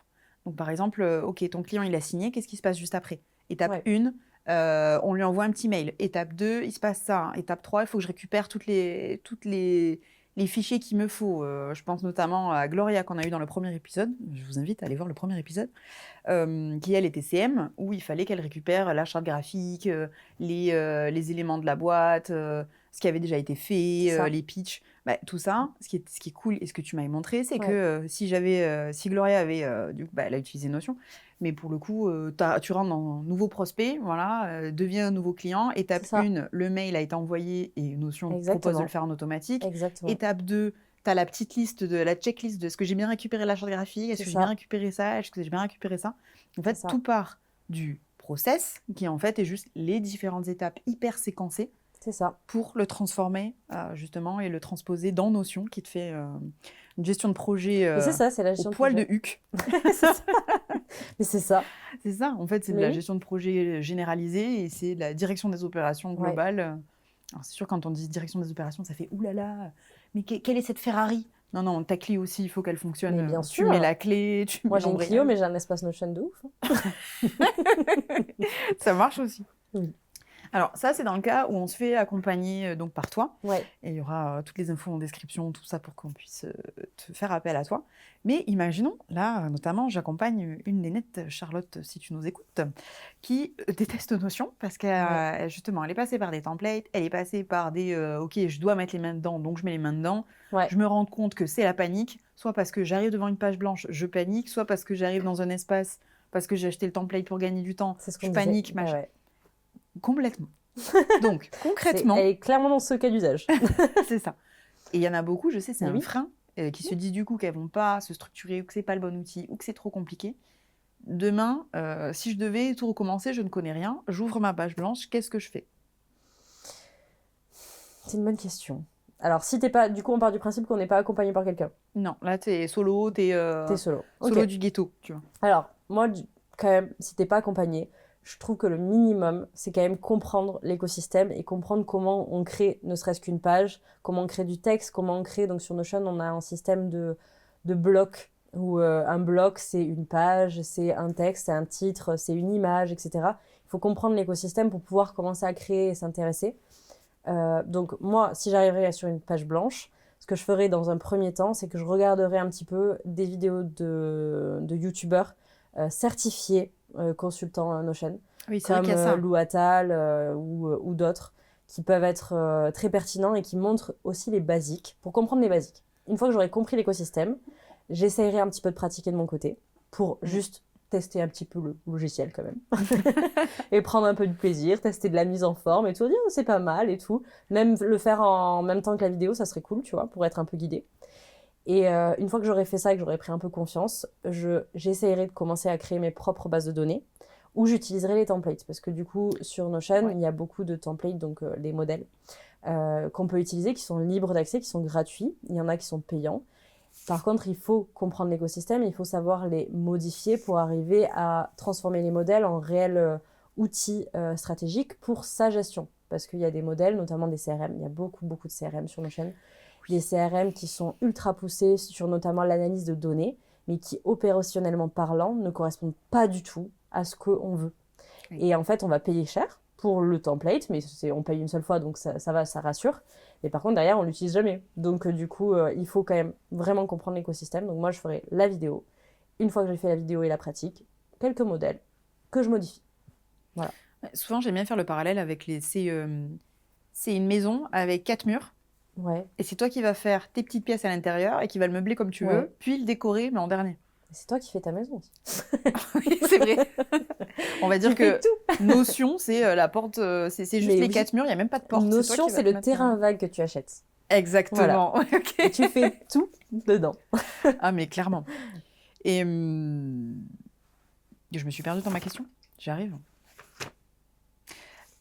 Donc, par exemple, ok, ton client, il a signé, qu'est-ce qui se passe juste après? Étape 1, on lui envoie un petit mail. Étape 2, il se passe ça. Étape 3, il faut que je récupère toutes les fichiers qu'il me faut. Je pense notamment à Gloria qu'on a eu dans le premier épisode. Je vous invite à aller voir le premier épisode. Qui, elle, était CM, où il fallait qu'elle récupère la charte graphique, les éléments de la boîte, ce qui avait déjà été fait, les pitchs. Tout ça, ce qui est cool et ce que tu m'avais montré, c'est que si Gloria avait... elle a utilisé Notion. Mais pour le coup, tu rentres dans nouveau prospect, voilà, deviens un nouveau client. Étape 1, le mail a été envoyé et Notion propose de le faire en automatique. Étape 2, tu as la petite liste, la checklist de est-ce que j'ai bien récupéré la charte graphique, est-ce que j'ai bien récupéré ça, est-ce que j'ai bien récupéré ça. En fait, tout part du process qui en fait est juste les différentes étapes hyper séquencées.
C'est ça.
Pour le transformer justement et le transposer dans Notion qui te fait une gestion de projet
c'est la gestion
au poil de Huc.
Mais c'est ça.
C'est ça, en fait, c'est de la gestion de projet généralisée et c'est la direction des opérations globales. Alors, c'est sûr, quand on dit direction des opérations, ça fait oulala, mais quelle est cette Ferrari? Non, non, ta Clio aussi, il faut qu'elle fonctionne.
Mais bien
Tu
sûr.
mets la clé, tu mets
Moi, j'ai une Clio, mais j'ai un espace Notion de ouf.
Ça marche aussi.
Oui.
Alors, ça, c'est dans le cas où on se fait accompagner donc par toi.
Ouais.
Et il y aura toutes les infos en description, tout ça pour qu'on puisse te faire appel à toi. Mais imaginons, là, notamment, j'accompagne une nénette, Charlotte, si tu nous écoutes, qui déteste Notion parce qu'elle, justement, elle est passée par des templates, elle est passée par des OK, je dois mettre les mains dedans, donc je mets les mains dedans.
Ouais.
Je me rends compte que c'est la panique, soit parce que j'arrive devant une page blanche, je panique, soit parce que j'arrive dans un espace, parce que j'ai acheté le template pour gagner du temps,
C'est ce qu'on
je
disait.
panique,
Ouais,
machin.
ouais.
Complètement. Donc, concrètement,
Elle est clairement dans ce cas d'usage.
c'est ça. Et il y en a beaucoup, je sais, c'est
Mais
un
oui.
frein qui se disent du coup qu'elles vont pas se structurer ou que c'est pas le bon outil ou que c'est trop compliqué. Demain, si je devais tout recommencer, je ne connais rien, j'ouvre ma page blanche, qu'est-ce que je fais?
C'est une bonne question. Alors, si t'es pas... Du coup, on part du principe qu'on n'est pas accompagné par quelqu'un.
Non, là, t'es solo,
T'es solo.
solo
Ok.
du ghetto, tu vois.
Alors, moi, quand même, si t'es pas accompagné, je trouve que le minimum, c'est quand même comprendre l'écosystème et comprendre comment on crée ne serait-ce qu'une page, comment on crée du texte, comment on crée... Donc, sur Notion, on a un système de blocs où un bloc, c'est une page, c'est un texte, c'est un titre, c'est une image, etc. Il faut comprendre l'écosystème pour pouvoir commencer à créer et s'intéresser. Donc moi, si j'arriverais sur une page blanche, ce que je ferais dans un premier temps, c'est que je regarderais un petit peu des vidéos de youtubeurs certifiés consultants Notion,
Oui, c'est vrai
comme
qu'il y a ça.
Lou Attal ou d'autres, qui peuvent être très pertinents et qui montrent aussi les basiques, pour comprendre les basiques. Une fois que j'aurai compris l'écosystème, j'essayerai un petit peu de pratiquer de mon côté, pour juste tester un petit peu le logiciel quand même. Et prendre un peu de plaisir, tester de la mise en forme et tout, dire c'est pas mal et tout. Même le faire en même temps que la vidéo, ça serait cool, tu vois, pour être un peu guidé. Et une fois que j'aurais fait ça et que j'aurais pris un peu confiance, j'essayerai de commencer à créer mes propres bases de données où j'utiliserai les templates. Parce que du coup, sur Notion, il y a beaucoup de templates, donc les modèles, qu'on peut utiliser, qui sont libres d'accès, qui sont gratuits. Il y en a qui sont payants. Par contre, il faut comprendre l'écosystème, il faut savoir les modifier pour arriver à transformer les modèles en réels outils stratégiques pour sa gestion. Parce qu'il y a des modèles, notamment des CRM, il y a beaucoup de CRM sur Notion. Des CRM qui sont ultra poussés sur notamment l'analyse de données, mais qui, opérationnellement parlant, ne correspondent pas du tout à ce qu'on veut. Oui. Et en fait, on va payer cher pour le template, mais on paye une seule fois, donc ça va, ça rassure. Et par contre, derrière, on l'utilise jamais. Donc, du coup, il faut quand même vraiment comprendre l'écosystème. Donc, moi, je ferai la vidéo. Une fois que j'ai fait la vidéo et la pratique, quelques modèles que je modifie. Voilà.
Souvent, j'aime bien faire le parallèle avec c'est une maison avec 4 murs.
Ouais.
Et c'est toi qui vas faire tes petites pièces à l'intérieur et qui va le meubler comme tu veux, puis le décorer, mais en dernier.
C'est toi qui fais ta maison aussi.
Oui, c'est vrai. On va dire que Notion, c'est la porte, c'est juste les 4 murs, il n'y a même pas de porte.
Notion, c'est le terrain vague que tu achètes.
Exactement. Voilà. Okay.
Et tu fais tout dedans.
Ah, mais clairement. Et je me suis perdue dans ma question. J'arrive.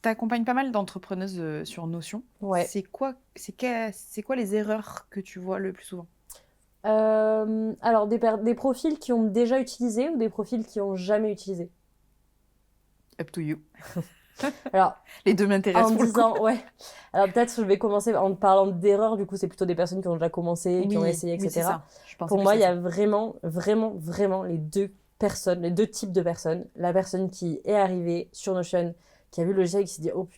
Tu accompagnes pas mal d'entrepreneuses sur Notion.
Ouais.
C'est quoi les erreurs que tu vois le plus souvent?
Alors, des profils qui ont déjà utilisé ou des profils qui n'ont jamais utilisé?
Up to you.
Alors,
les deux m'intéressent.
En disant, ouais. Alors, peut-être je vais commencer en parlant d'erreurs. Du coup, c'est plutôt des personnes qui ont déjà commencé, qui ont essayé, etc.
Oui, c'est ça.
Pour moi, il y a vraiment les deux types de personnes. La personne qui est arrivée sur Notion, qui a vu le logiciel et qui s'est dit, oh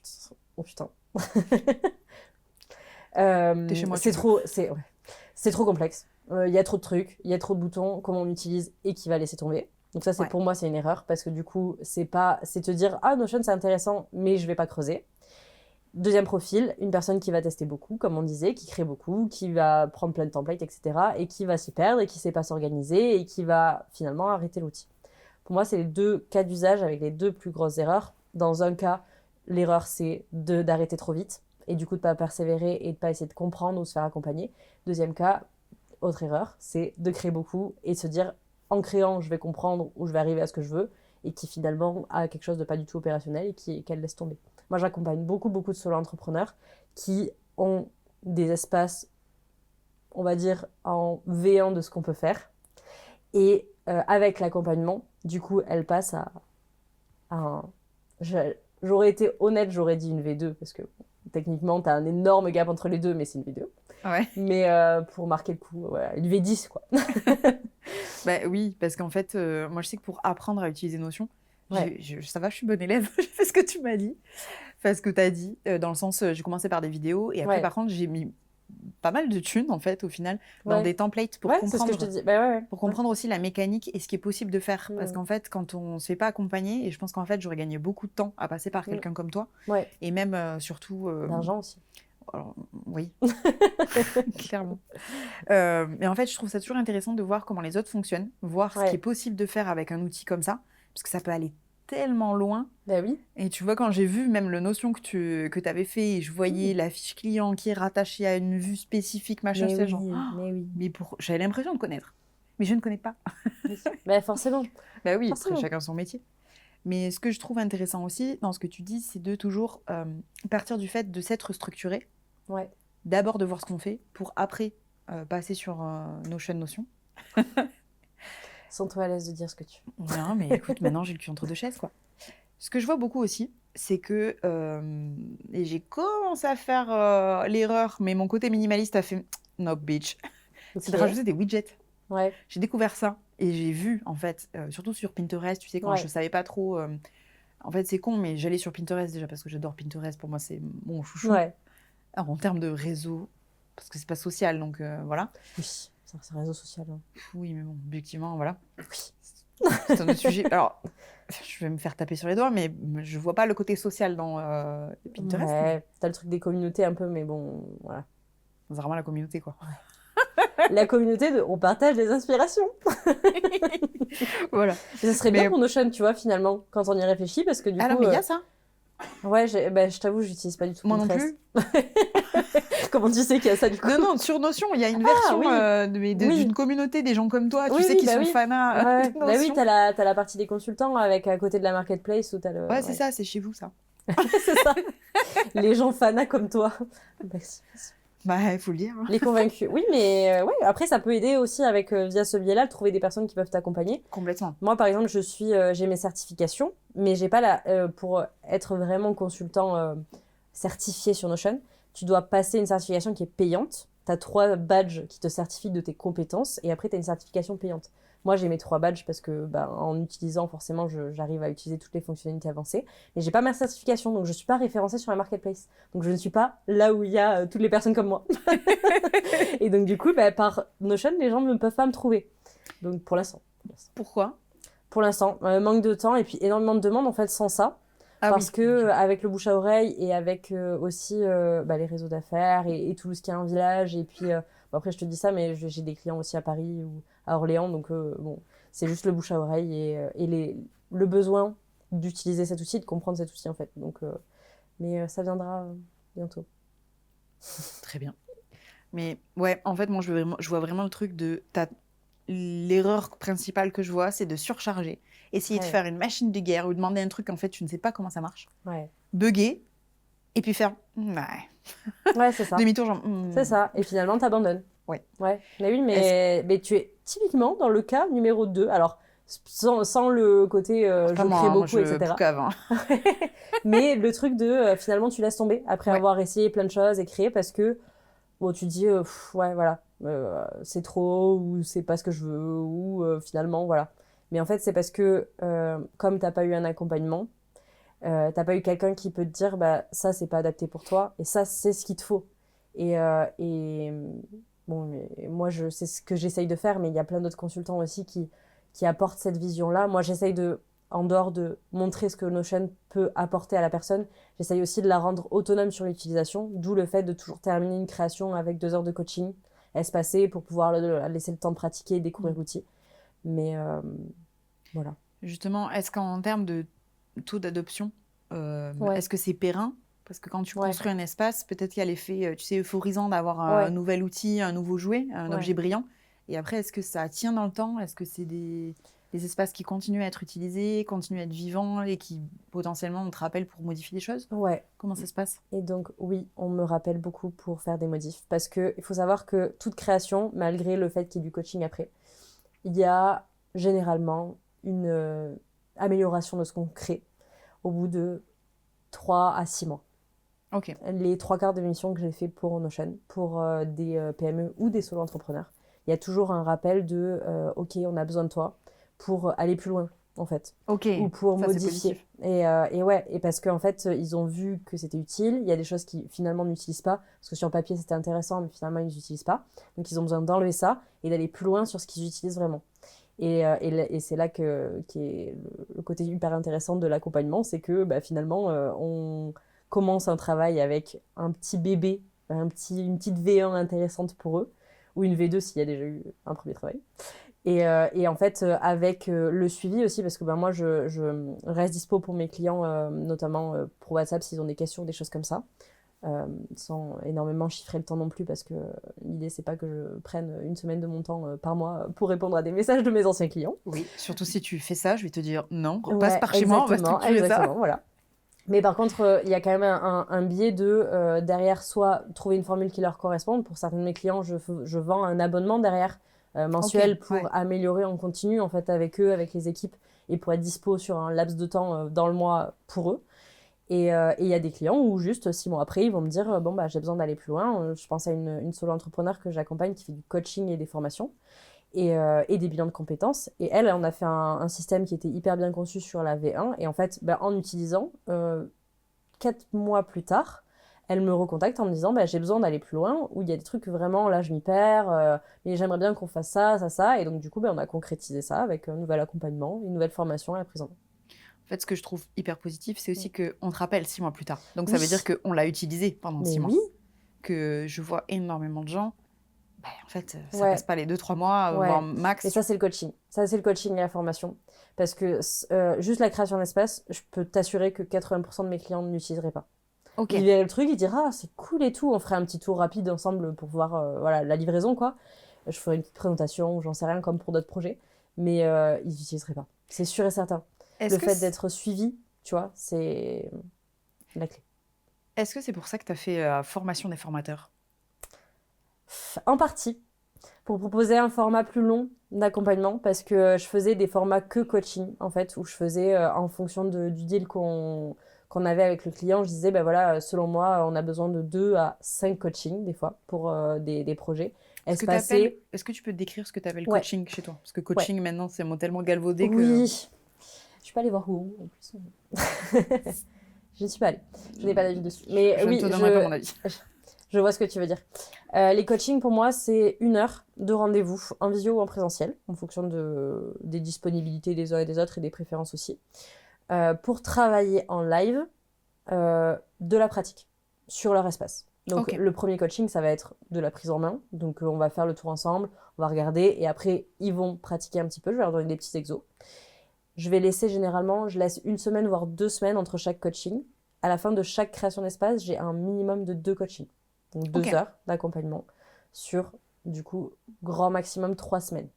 putain. C'est trop complexe. Il y a trop de trucs, il y a trop de boutons, comment on utilise et qui va laisser tomber. Donc ça, pour moi, c'est une erreur parce que du coup, c'est te dire, ah, Notion, c'est intéressant, mais je vais pas creuser. Deuxième profil, une personne qui va tester beaucoup, comme on disait, qui crée beaucoup, qui va prendre plein de templates, etc. et qui va s'y perdre et qui sait pas s'organiser et qui va finalement arrêter l'outil. Pour moi, c'est les deux cas d'usage avec les deux plus grosses erreurs. Dans un cas, l'erreur, c'est d'arrêter trop vite et du coup de pas persévérer et de pas essayer de comprendre ou se faire accompagner. Deuxième cas, autre erreur, c'est de créer beaucoup et de se dire en créant je vais comprendre ou je vais arriver à ce que je veux et qui finalement a quelque chose de pas du tout opérationnel et qu'elle laisse tomber. Moi j'accompagne beaucoup de solo-entrepreneurs qui ont des espaces, on va dire, en V1 de ce qu'on peut faire et avec l'accompagnement, du coup elle passe à un... J'aurais été honnête, j'aurais dit une V2 parce que techniquement, tu as un énorme gap entre les deux, mais c'est une V2.
Ouais.
Mais pour marquer le coup, voilà, il devait 10, quoi.
Bah oui, parce qu'en fait, moi, je sais que pour apprendre à utiliser Notion,
Ouais.
ça va, je suis bonne élève, je fais ce que tu m'as dit. Enfin, ce que tu as dit, dans le sens, j'ai commencé par des vidéos, et après,
Ouais.
par contre, j'ai mis pas mal de thunes, en fait, au final, dans
Ouais.
des templates
Ouais, c'est ce que je te dis. Bah ouais.
pour comprendre aussi la mécanique et ce qui est possible de faire. Parce
Mm.
qu'en fait, quand on ne se fait pas accompagner, et je pense qu'en fait, j'aurais gagné beaucoup de temps à passer par quelqu'un comme toi,
Ouais.
et même, surtout...
D'argent aussi.
alors, oui, clairement. Mais en fait, je trouve ça toujours intéressant de voir comment les autres fonctionnent, voir ce qui est
Ouais.
possible de faire avec un outil comme ça, parce que ça peut aller tellement loin.
Bah oui.
Et tu vois, quand j'ai vu même le Notion que tu avais fait, et je voyais la fiche client qui est rattachée à une vue spécifique, machin,
Mais
j'étais
oui,
genre,
mais oui.
mais j'avais l'impression de connaître, mais je ne connais pas.
Oui. Bah forcément.
Bah oui, après,
Forcément.
chacun son métier. Mais ce que je trouve intéressant aussi dans ce que tu dis, c'est de toujours partir du fait de s'être structuré,
Ouais.
d'abord de voir ce qu'on fait, pour après passer sur Notion.
Sens-toi à l'aise de dire ce que tu veux.
Non, mais écoute, maintenant j'ai le cul entre deux chaises, quoi. Ce que je vois beaucoup aussi, c'est que, et j'ai commencé à faire l'erreur, mais mon côté minimaliste a fait no bitch, c'est de
Ok.
rajouter des widgets.
Ouais.
J'ai découvert ça et j'ai vu, en fait, surtout sur Pinterest, tu sais, quand je
Ouais.
savais pas trop. En fait, c'est con, mais j'allais sur Pinterest déjà parce que j'adore Pinterest. Pour moi, c'est mon chouchou.
Ouais.
Alors, en termes de réseau, parce que c'est pas social, donc voilà.
Oui. C'est un réseau social. Hein.
Oui, mais bon, objectivement, voilà.
Oui.
C'est un autre sujet. Alors, je vais me faire taper sur les doigts, mais je vois pas le côté social dans Pinterest.
Ouais. T'as le truc des communautés un peu, mais bon, voilà.
C'est vraiment la communauté, quoi.
La communauté de on partage des inspirations.
Voilà.
Mais ça serait bien pour Notion, tu vois, finalement, quand on y réfléchit, parce que du
Alors,
coup.
mais il y a ça.
Ouais, je t'avoue, j'utilise pas du tout
Moi non
Pinterest.
plus.
Comment tu sais qu'il y a ça, du coup?
Non, sur Notion, il y a une version
oui.
Oui.
Oui.
d'une communauté, des gens comme toi, tu
Oui,
sais,
oui,
qui
bah
sont
oui.
fanas
Ouais.
de
Bah oui,
Notion.
t'as la partie des consultants avec à côté de la marketplace où t'as le.
Ouais, c'est ça, c'est chez vous, ça.
C'est ça. Les gens fanas comme toi. Merci.
Bah, il faut le dire. Hein.
Les convaincus. Oui, mais ouais, après, ça peut aider aussi avec, via ce biais-là, de trouver des personnes qui peuvent t'accompagner.
Complètement.
Moi, par exemple, j'ai mes certifications, mais j'ai pas pour être vraiment consultant certifié sur Notion, tu dois passer une certification qui est payante. Tu as 3 badges qui te certifient de tes compétences et après, tu as une certification payante. Moi, j'ai mes 3 badges parce que, en utilisant, forcément, j'arrive à utiliser toutes les fonctionnalités avancées. Mais j'ai pas ma certification, donc je suis pas référencée sur la marketplace. Donc, je ne suis pas là où il y a toutes les personnes comme moi. Et donc, du coup, par Notion, les gens ne peuvent pas me trouver. Donc, pour l'instant.
Pourquoi?
Pour l'instant, manque de temps et puis énormément de demandes en fait sans ça.
Ah
Parce
oui.
que avec le bouche à oreille et avec aussi les réseaux d'affaires et Toulouse qui est un village et puis après je te dis ça mais j'ai des clients aussi à Paris ou à Orléans donc bon c'est juste le bouche à oreille et le besoin d'utiliser cet outil, de comprendre cet outil en fait donc mais ça viendra bientôt.
Très bien. Mais ouais, en fait, moi, je vois vraiment le truc de... L'erreur principale que je vois, c'est de surcharger. Essayer de
Ouais.
faire une machine de guerre ou demander un truc, en fait, tu ne sais pas comment ça marche.
Ouais.
Bugger, et puis faire...
Ouais, c'est ça.
Demi-tour, genre...
C'est ça. Et finalement, t'abandonnes.
Ouais.
Ouais. Mais oui, mais tu es typiquement dans le cas numéro 2. Alors, sans le côté je
Pas moi,
crée
hein, moi,
beaucoup,
je
etc.
poucave, hein.
Mais le truc de finalement, tu laisses tomber après
Ouais.
avoir essayé plein de choses et créé parce que bon, tu te dis, ouais, voilà, c'est trop ou c'est pas ce que je veux ou finalement, voilà. Mais en fait, c'est parce que comme t'as pas eu un accompagnement, t'as pas eu quelqu'un qui peut te dire, ça, c'est pas adapté pour toi et ça, c'est ce qu'il te faut. Et bon, mais moi, c'est ce que j'essaye de faire, mais il y a plein d'autres consultants aussi qui apportent cette vision-là. Moi, j'essaye en dehors de montrer ce que Notion peut apporter à la personne, j'essaye aussi de la rendre autonome sur l'utilisation, d'où le fait de toujours terminer une création avec 2 heures de coaching espacées pour pouvoir laisser le temps de pratiquer et découvrir l'outil. Mais voilà.
Justement, est-ce qu'en termes de taux d'adoption,
Ouais.
est-ce que c'est périn? Parce que quand tu
Ouais.
construis un espace, peut-être qu'il y a l'effet, tu sais, euphorisant d'avoir
Ouais.
un nouvel outil, un nouveau jouet, un
Ouais.
objet brillant. Et après, est-ce que ça tient dans le temps? Est-ce que c'est des espaces qui continuent à être utilisés, continuent à être vivants et qui potentiellement on te rappelle pour modifier des choses?
Ouais.
Comment ça se passe?
Et donc, oui, on me rappelle beaucoup pour faire des modifs. Parce qu'il faut savoir que toute création, malgré le fait qu'il y ait du coaching après, il y a généralement une amélioration de ce qu'on crée au bout de 3 à 6 mois.
Ok.
Les 3/4 des missions que j'ai fait pour Notion, pour des PME ou des solo-entrepreneurs, il y a toujours un rappel de OK, on a besoin de toi pour aller plus loin, en fait,
Ok,
ou pour
ça c'est
modifier.
positif.
Et ouais, et parce qu'en fait, ils ont vu que c'était utile. Il y a des choses qu'ils finalement n'utilisent pas, parce que sur le papier c'était intéressant, mais finalement ils n'utilisent pas. Donc ils ont besoin d'enlever ça et d'aller plus loin sur ce qu'ils utilisent vraiment. Et c'est là qui est le côté hyper intéressant de l'accompagnement, c'est que bah, finalement, on commence un travail avec un petit bébé, une petite V1 intéressante pour eux, ou une V2 s'il y a déjà eu un premier travail. Et en fait, avec le suivi aussi, parce que ben, moi, je reste dispo pour mes clients, notamment pour WhatsApp s'ils ont des questions, des choses comme ça. Sans énormément chiffrer le temps non plus parce que l'idée c'est pas que je prenne une semaine de mon temps par mois pour répondre à des messages de mes anciens clients.
Oui, surtout si tu fais ça, je vais te dire non, repasse
Ouais,
par chez moi, on va structurer
exactement,
ça.
voilà. Mais par contre, il y a quand même un biais de derrière soit trouver une formule qui leur corresponde. Pour certains de mes clients, je vends un abonnement derrière
Ok,
mensuel pour
ouais.
améliorer en continu en fait avec eux, avec les équipes et pour être dispo sur un laps de temps dans le mois pour eux. Et il y a des clients où juste 6 mois après, ils vont me dire bon bah j'ai besoin d'aller plus loin. Je pense à une solo entrepreneur que j'accompagne qui fait du coaching et des formations et des bilans de compétences. Et elle, on a fait un système qui était hyper bien conçu sur la V1. Et en fait, bah, en utilisant, 4 mois plus tard, elle me recontacte en me disant bah, j'ai besoin d'aller plus loin, où il y a des trucs que vraiment là je m'y perds, mais j'aimerais bien qu'on fasse ça, ça, ça. Et donc du coup, bah, on a concrétisé ça avec un nouvel accompagnement, une nouvelle formation à la prise en main.
En fait, ce que je trouve hyper positif, c'est aussi qu'on te rappelle 6 mois plus tard. Donc ça veut dire
Oui,
qu'on l'a utilisé pendant
mais
6 mois.
oui,
Que je vois énormément de gens, bah, en fait, ça passe
ouais.
pas les 2-3 mois, voire
Ouais, mais
max.
ça c'est le coaching. Ça c'est le coaching et la formation. Parce que juste la création d'espace, je peux t'assurer que 80% de mes clients ne l'utiliseraient pas.
Ok.
Ils verraient le truc, ils diraient ah c'est cool et tout, on ferait un petit tour rapide ensemble pour voir voilà, la livraison quoi. Je ferais une petite présentation ou j'en sais rien comme pour d'autres projets. Mais ils n'utiliseraient pas. C'est sûr et certain.
Est-ce
Le
que
fait
c'est
d'être suivi, tu vois, c'est la clé.
est-ce que c'est pour ça que tu as fait formation des formateurs?
En partie, pour proposer un format plus long d'accompagnement parce que je faisais des formats que coaching en fait où je faisais en fonction du deal qu'on avait avec le client, je disais ben voilà selon moi on a besoin de 2 à 5 coachings des fois pour des projets espacés.
Est-ce que tu peux décrire ce que tu appelles
Ouais,
coaching chez toi? Parce que
ouais.
coaching maintenant c'est un mot tellement galvaudé que
Oui, je suis pas allée voir où en plus. Je ne suis pas allée, je n'ai pas d'avis dessus, mais
je ne te
oui
donnerai pas mon avis.
je vois ce que tu veux dire. Les coachings, pour moi, c'est 1 heure de rendez-vous en visio ou en présentiel, en fonction des disponibilités des uns et des autres et des préférences aussi, pour travailler en live de la pratique sur leur espace. Donc,
Ok.
le premier coaching, ça va être de la prise en main. Donc, on va faire le tour ensemble, on va regarder et après, ils vont pratiquer un petit peu. Je vais leur donner des petits exos. Je laisse 1 semaine, voire 2 semaines entre chaque coaching. À la fin de chaque création d'espace, j'ai un minimum de 2 coachings. Donc
Ok.
2 heures d'accompagnement sur, du coup, grand maximum 3 semaines.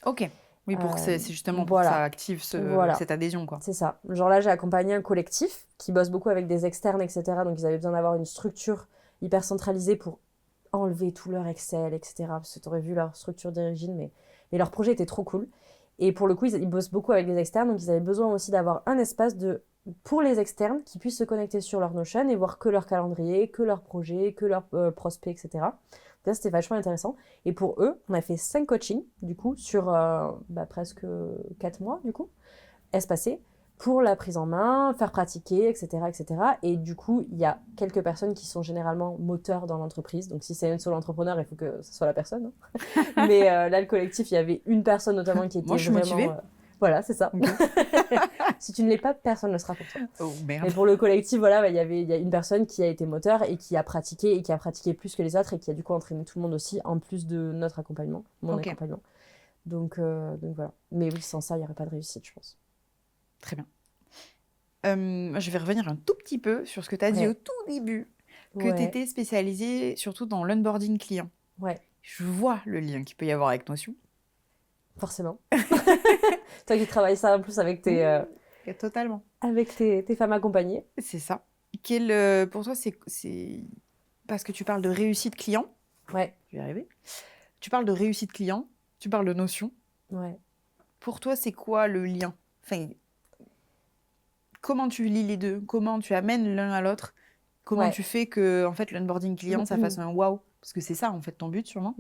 Ok. Oui, c'est justement pour que ça
Voilà,
active
voilà,
cette adhésion, quoi.
c'est ça. Genre là, j'ai accompagné un collectif qui bosse beaucoup avec des externes, etc. Donc ils avaient besoin d'avoir une structure hyper centralisée pour enlever tout leur Excel, etc. Parce que tu aurais vu leur structure d'origine, mais leur projet était trop cool. Et pour le coup, ils bossent beaucoup avec des externes, donc ils avaient besoin aussi d'avoir un espace pour les externes qui puissent se connecter sur leur Notion et voir que leur calendrier, que leurs projets, que leurs prospects, etc. Ça, c'était vachement intéressant. Et pour eux, on a fait 5 coachings, du coup, sur presque 4 mois, du coup, espacés, pour la prise en main, faire pratiquer, etc., etc. Et du coup, il y a quelques personnes qui sont généralement moteurs dans l'entreprise. Donc, si c'est un solo entrepreneur, il faut que ce soit la personne. Hein. Mais là, le collectif, il y avait une personne notamment qui
Moi,
était
je suis
vraiment...
motivée.
Voilà, c'est ça.
Ok.
Si tu ne l'es pas, personne ne le sera pour toi.
Oh
Mais
merde.
pour le collectif, voilà, il y a une personne qui a été moteur et qui a pratiqué plus que les autres et qui a du coup entraîné tout le monde aussi, en plus de notre accompagnement, mon
Ok.
accompagnement. Donc voilà. Mais oui, sans ça, il n'y aurait pas de réussite, je pense.
Très bien. Je vais revenir un tout petit peu sur ce que tu as dit au
Ouais,
tout début, que tu
ouais,
étais spécialisée surtout dans l'onboarding client.
ouais,
Je vois le lien qu'il peut y avoir avec Notion.
forcément. Toi qui travailles ça en plus avec
Totalement.
tes femmes accompagnées.
C'est ça. Pour toi, c'est parce que tu parles de réussite client.
Ouais,
Je vais y arriver. Tu parles de réussite client, tu parles de Notion.
ouais.
Pour toi, c'est quoi le lien? Enfin, comment tu lis les deux? Comment tu amènes l'un à l'autre? Comment tu fais que en fait, l'onboarding client, ça fasse un wow? Parce que c'est ça, en fait, ton but, sûrement.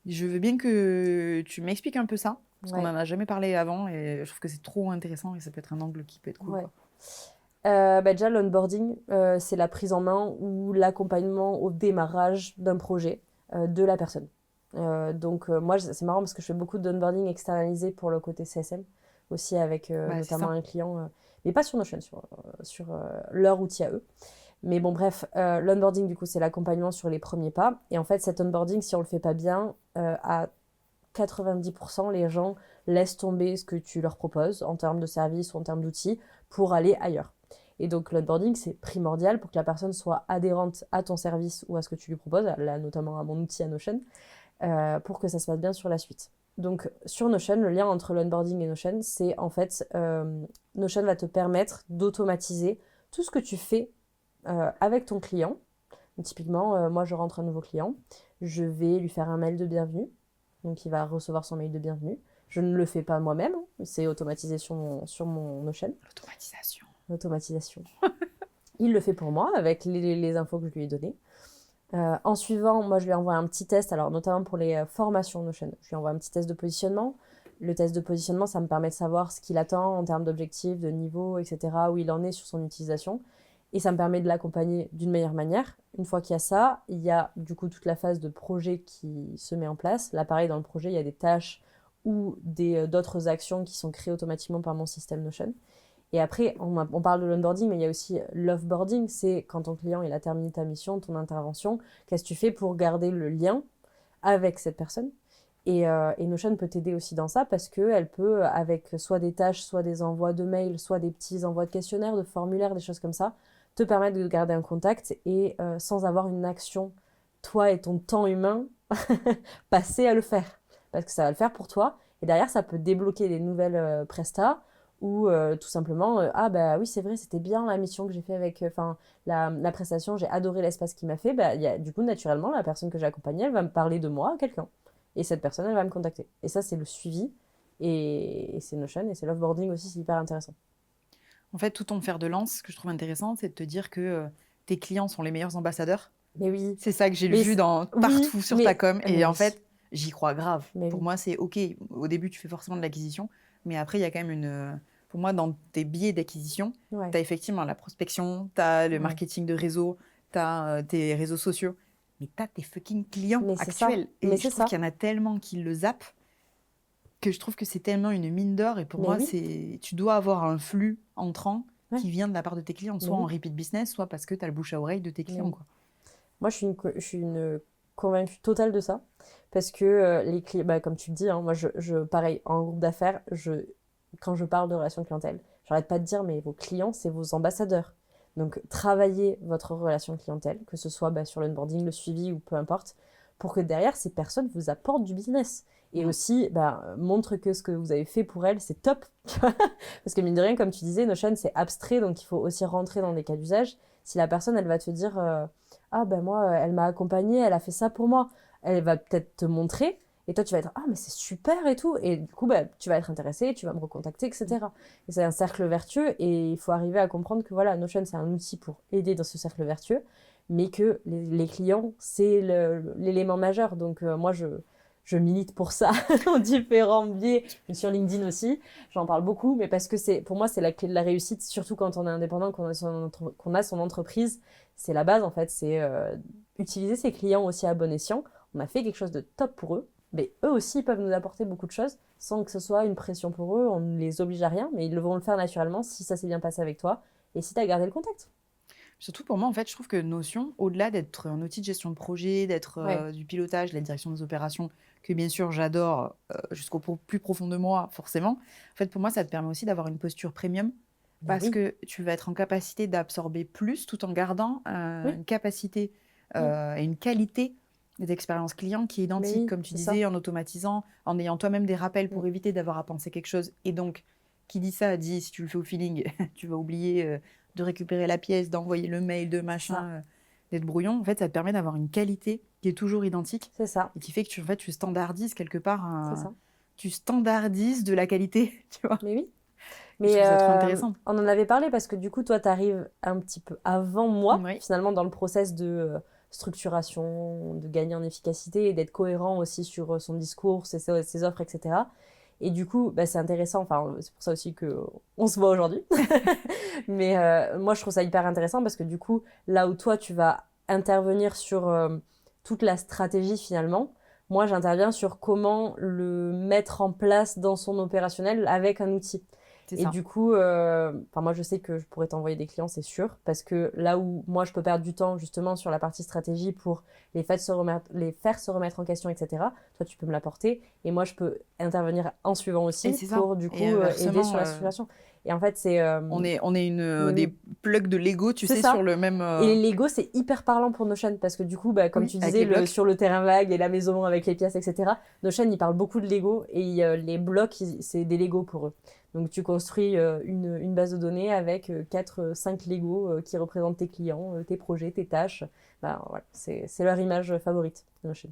Je veux bien que tu m'expliques un peu ça, parce qu'on n'en a jamais parlé avant, et je trouve que c'est trop intéressant, et ça peut être un angle qui peut être cool.
Déjà, l'onboarding, c'est la prise en main ou l'accompagnement au démarrage d'un projet de la personne. Donc, moi, c'est marrant parce que je fais beaucoup d'onboarding externalisé pour le côté CSM, aussi avec notamment un client, mais pas sur Notion, sur leur outil à eux. Mais bon, bref, l'onboarding, du coup, c'est l'accompagnement sur les premiers pas. Et en fait, cet onboarding, si on le fait pas bien, à 90%, les gens laissent tomber ce que tu leur proposes en termes de services ou en termes d'outils pour aller ailleurs. Et donc, l'onboarding, c'est primordial pour que la personne soit adhérente à ton service ou à ce que tu lui proposes, là, notamment à mon outil, à Notion, pour que ça se passe bien sur la suite. Donc, sur Notion, le lien entre l'onboarding et Notion, c'est en fait, Notion va te permettre d'automatiser tout ce que tu fais avec ton client. Donc, typiquement, moi, je rentre un nouveau client, je vais lui faire un mail de bienvenue. Donc, il va recevoir son mail de bienvenue. Je ne le fais pas moi-même, c'est automatisé sur mon Notion. L'automatisation. Il le fait pour moi avec les infos que je lui ai données. En suivant, moi, je lui envoie un petit test, alors notamment pour les formations Notion. Je lui envoie un petit test de positionnement. Le test de positionnement, ça me permet de savoir ce qu'il attend en termes d'objectifs, de niveau, etc., où il en est sur son utilisation. Et ça me permet de l'accompagner d'une meilleure manière. Une fois qu'il y a ça, il y a du coup toute la phase de projet qui se met en place. Là, pareil, dans le projet, il y a des tâches ou d'autres actions qui sont créées automatiquement par mon système Notion. Et après, on parle de l'onboarding, mais il y a aussi l'offboarding. C'est quand ton client il a terminé ta mission, ton intervention, qu'est-ce que tu fais pour garder le lien avec cette personne? Et Notion peut t'aider aussi dans ça parce qu'elle peut, avec soit des tâches, soit des envois de mails, soit des petits envois de questionnaires, de formulaires, des choses comme ça, te permettre de garder un contact et sans avoir une action, toi et ton temps humain, passer à le faire. Parce que ça va le faire pour toi. Et derrière, ça peut débloquer des nouvelles prestats ou tout simplement, ah bah oui, c'est vrai, c'était bien la mission que j'ai fait avec, la prestation, j'ai adoré l'espace qu'il m'a fait. Bah, du coup, naturellement, la personne que j'ai accompagnée, elle va me parler de moi à quelqu'un. Et cette personne, elle va me contacter. Et ça, c'est le suivi. Et c'est Notion et c'est l'offboarding aussi, c'est hyper intéressant.
En fait, tout ton fer de lance, ce que je trouve intéressant, c'est de te dire que tes clients sont les meilleurs ambassadeurs.
Mais oui.
C'est ça que j'ai vu partout sur ta com. Et en fait, j'y crois grave. Pour moi, c'est OK. Au début, tu fais forcément de l'acquisition. Mais après, il y a quand même pour moi, dans tes biais d'acquisition, tu as effectivement la prospection, tu as le marketing de réseau, tu as tes réseaux sociaux. Mais tu as tes fucking clients actuels. Et je trouve qu'il y en a tellement qui le zappent que je trouve que c'est tellement une mine d'or. Et pour moi, tu dois avoir un flux entrant qui vient de la part de tes clients, soit en repeat business, soit parce que tu as le bouche à oreille de tes clients. Quoi.
Moi, je suis une convaincue totale de ça. Parce que les clients, bah, comme tu le dis, hein, moi, pareil, en groupe d'affaires, quand je parle de relations clientèle, j'arrête pas de dire, mais vos clients, c'est vos ambassadeurs. Donc, travaillez votre relation clientèle, que ce soit sur l'onboarding, le suivi ou peu importe, pour que derrière, ces personnes vous apportent du business. Et aussi, montre que ce que vous avez fait pour elles, c'est top. Parce que mine de rien, comme tu disais, Notion, c'est abstrait, donc il faut aussi rentrer dans des cas d'usage. Si la personne, elle va te dire ah ben moi, elle m'a accompagnée, elle a fait ça pour moi, elle va peut-être te montrer, et toi tu vas être ah mais c'est super et tout, et du coup tu vas être intéressé, tu vas me recontacter, etc. Et c'est un cercle vertueux, et il faut arriver à comprendre que voilà, Notion c'est un outil pour aider dans ce cercle vertueux, mais que les clients c'est l'élément majeur. Donc moi je milite pour ça en différents biais. Je suis sur LinkedIn aussi, j'en parle beaucoup, mais parce que pour moi, c'est la clé de la réussite, surtout quand on est indépendant, qu'on a son entreprise. C'est la base, en fait, c'est utiliser ses clients aussi à bon escient. On a fait quelque chose de top pour eux, mais eux aussi peuvent nous apporter beaucoup de choses sans que ce soit une pression pour eux. On ne les oblige à rien, mais ils vont le faire naturellement si ça s'est bien passé avec toi et si tu as gardé le contact.
Surtout pour moi, en fait, je trouve que Notion, au-delà d'être un outil de gestion de projet, d'être du pilotage, de la direction des opérations, que bien sûr j'adore jusqu'au plus profond de moi, forcément, en fait, pour moi, ça te permet aussi d'avoir une posture premium parce que tu vas être en capacité d'absorber plus tout en gardant une capacité et une qualité d'expérience client qui est identique, comme tu disais, en automatisant, en ayant toi-même des rappels pour éviter d'avoir à penser quelque chose. Et donc, qui dit ça, dit si tu le fais au feeling, tu vas oublier de récupérer la pièce, d'envoyer le mail, de machin, d'être brouillon. En fait, ça te permet d'avoir une qualité qui est toujours identique.
C'est ça.
Et qui fait que tu standardises quelque part. Tu standardises de la qualité, tu vois.
Mais oui.
Je trouve ça trop intéressant.
On en avait parlé parce que du coup, toi, tu arrives un petit peu avant moi,
Oui.
finalement, dans le process de structuration, de gagner en efficacité et d'être cohérent aussi sur son discours, ses offres, etc. Et du coup, bah, c'est intéressant, enfin, c'est pour ça aussi qu'on se voit aujourd'hui. Mais moi, je trouve ça hyper intéressant parce que du coup, là où toi, tu vas intervenir sur toute la stratégie finalement, moi, j'interviens sur comment le mettre en place dans son opérationnel avec un outil.
C'est
Et
ça.
du coup, moi, je sais que je pourrais t'envoyer des clients, c'est sûr, parce que là où moi, je peux perdre du temps justement sur la partie stratégie pour les faire se remettre en question, etc., toi, tu peux me l'apporter. Et moi, je peux intervenir en suivant
Et
aussi
c'est ça.
pour, du
Et
coup, aider sur
inversement,
la structuration. Et en fait, c'est...
on est
mais
des
oui,
plugs de Lego, tu
c'est
sais,
ça.
sur le même...
Et les Lego, c'est hyper parlant pour Notion parce que du coup, bah, comme
Oui,
tu
avec
disais,
les blocs.
sur le terrain vague et la maison avec les pièces, etc., Notion, il parle beaucoup de Lego et les blocs, c'est des Lego pour eux. Donc, tu construis une base de données avec 4-5 Lego qui représentent tes clients, tes projets, tes tâches. Ben, voilà, c'est leur image favorite de Notion.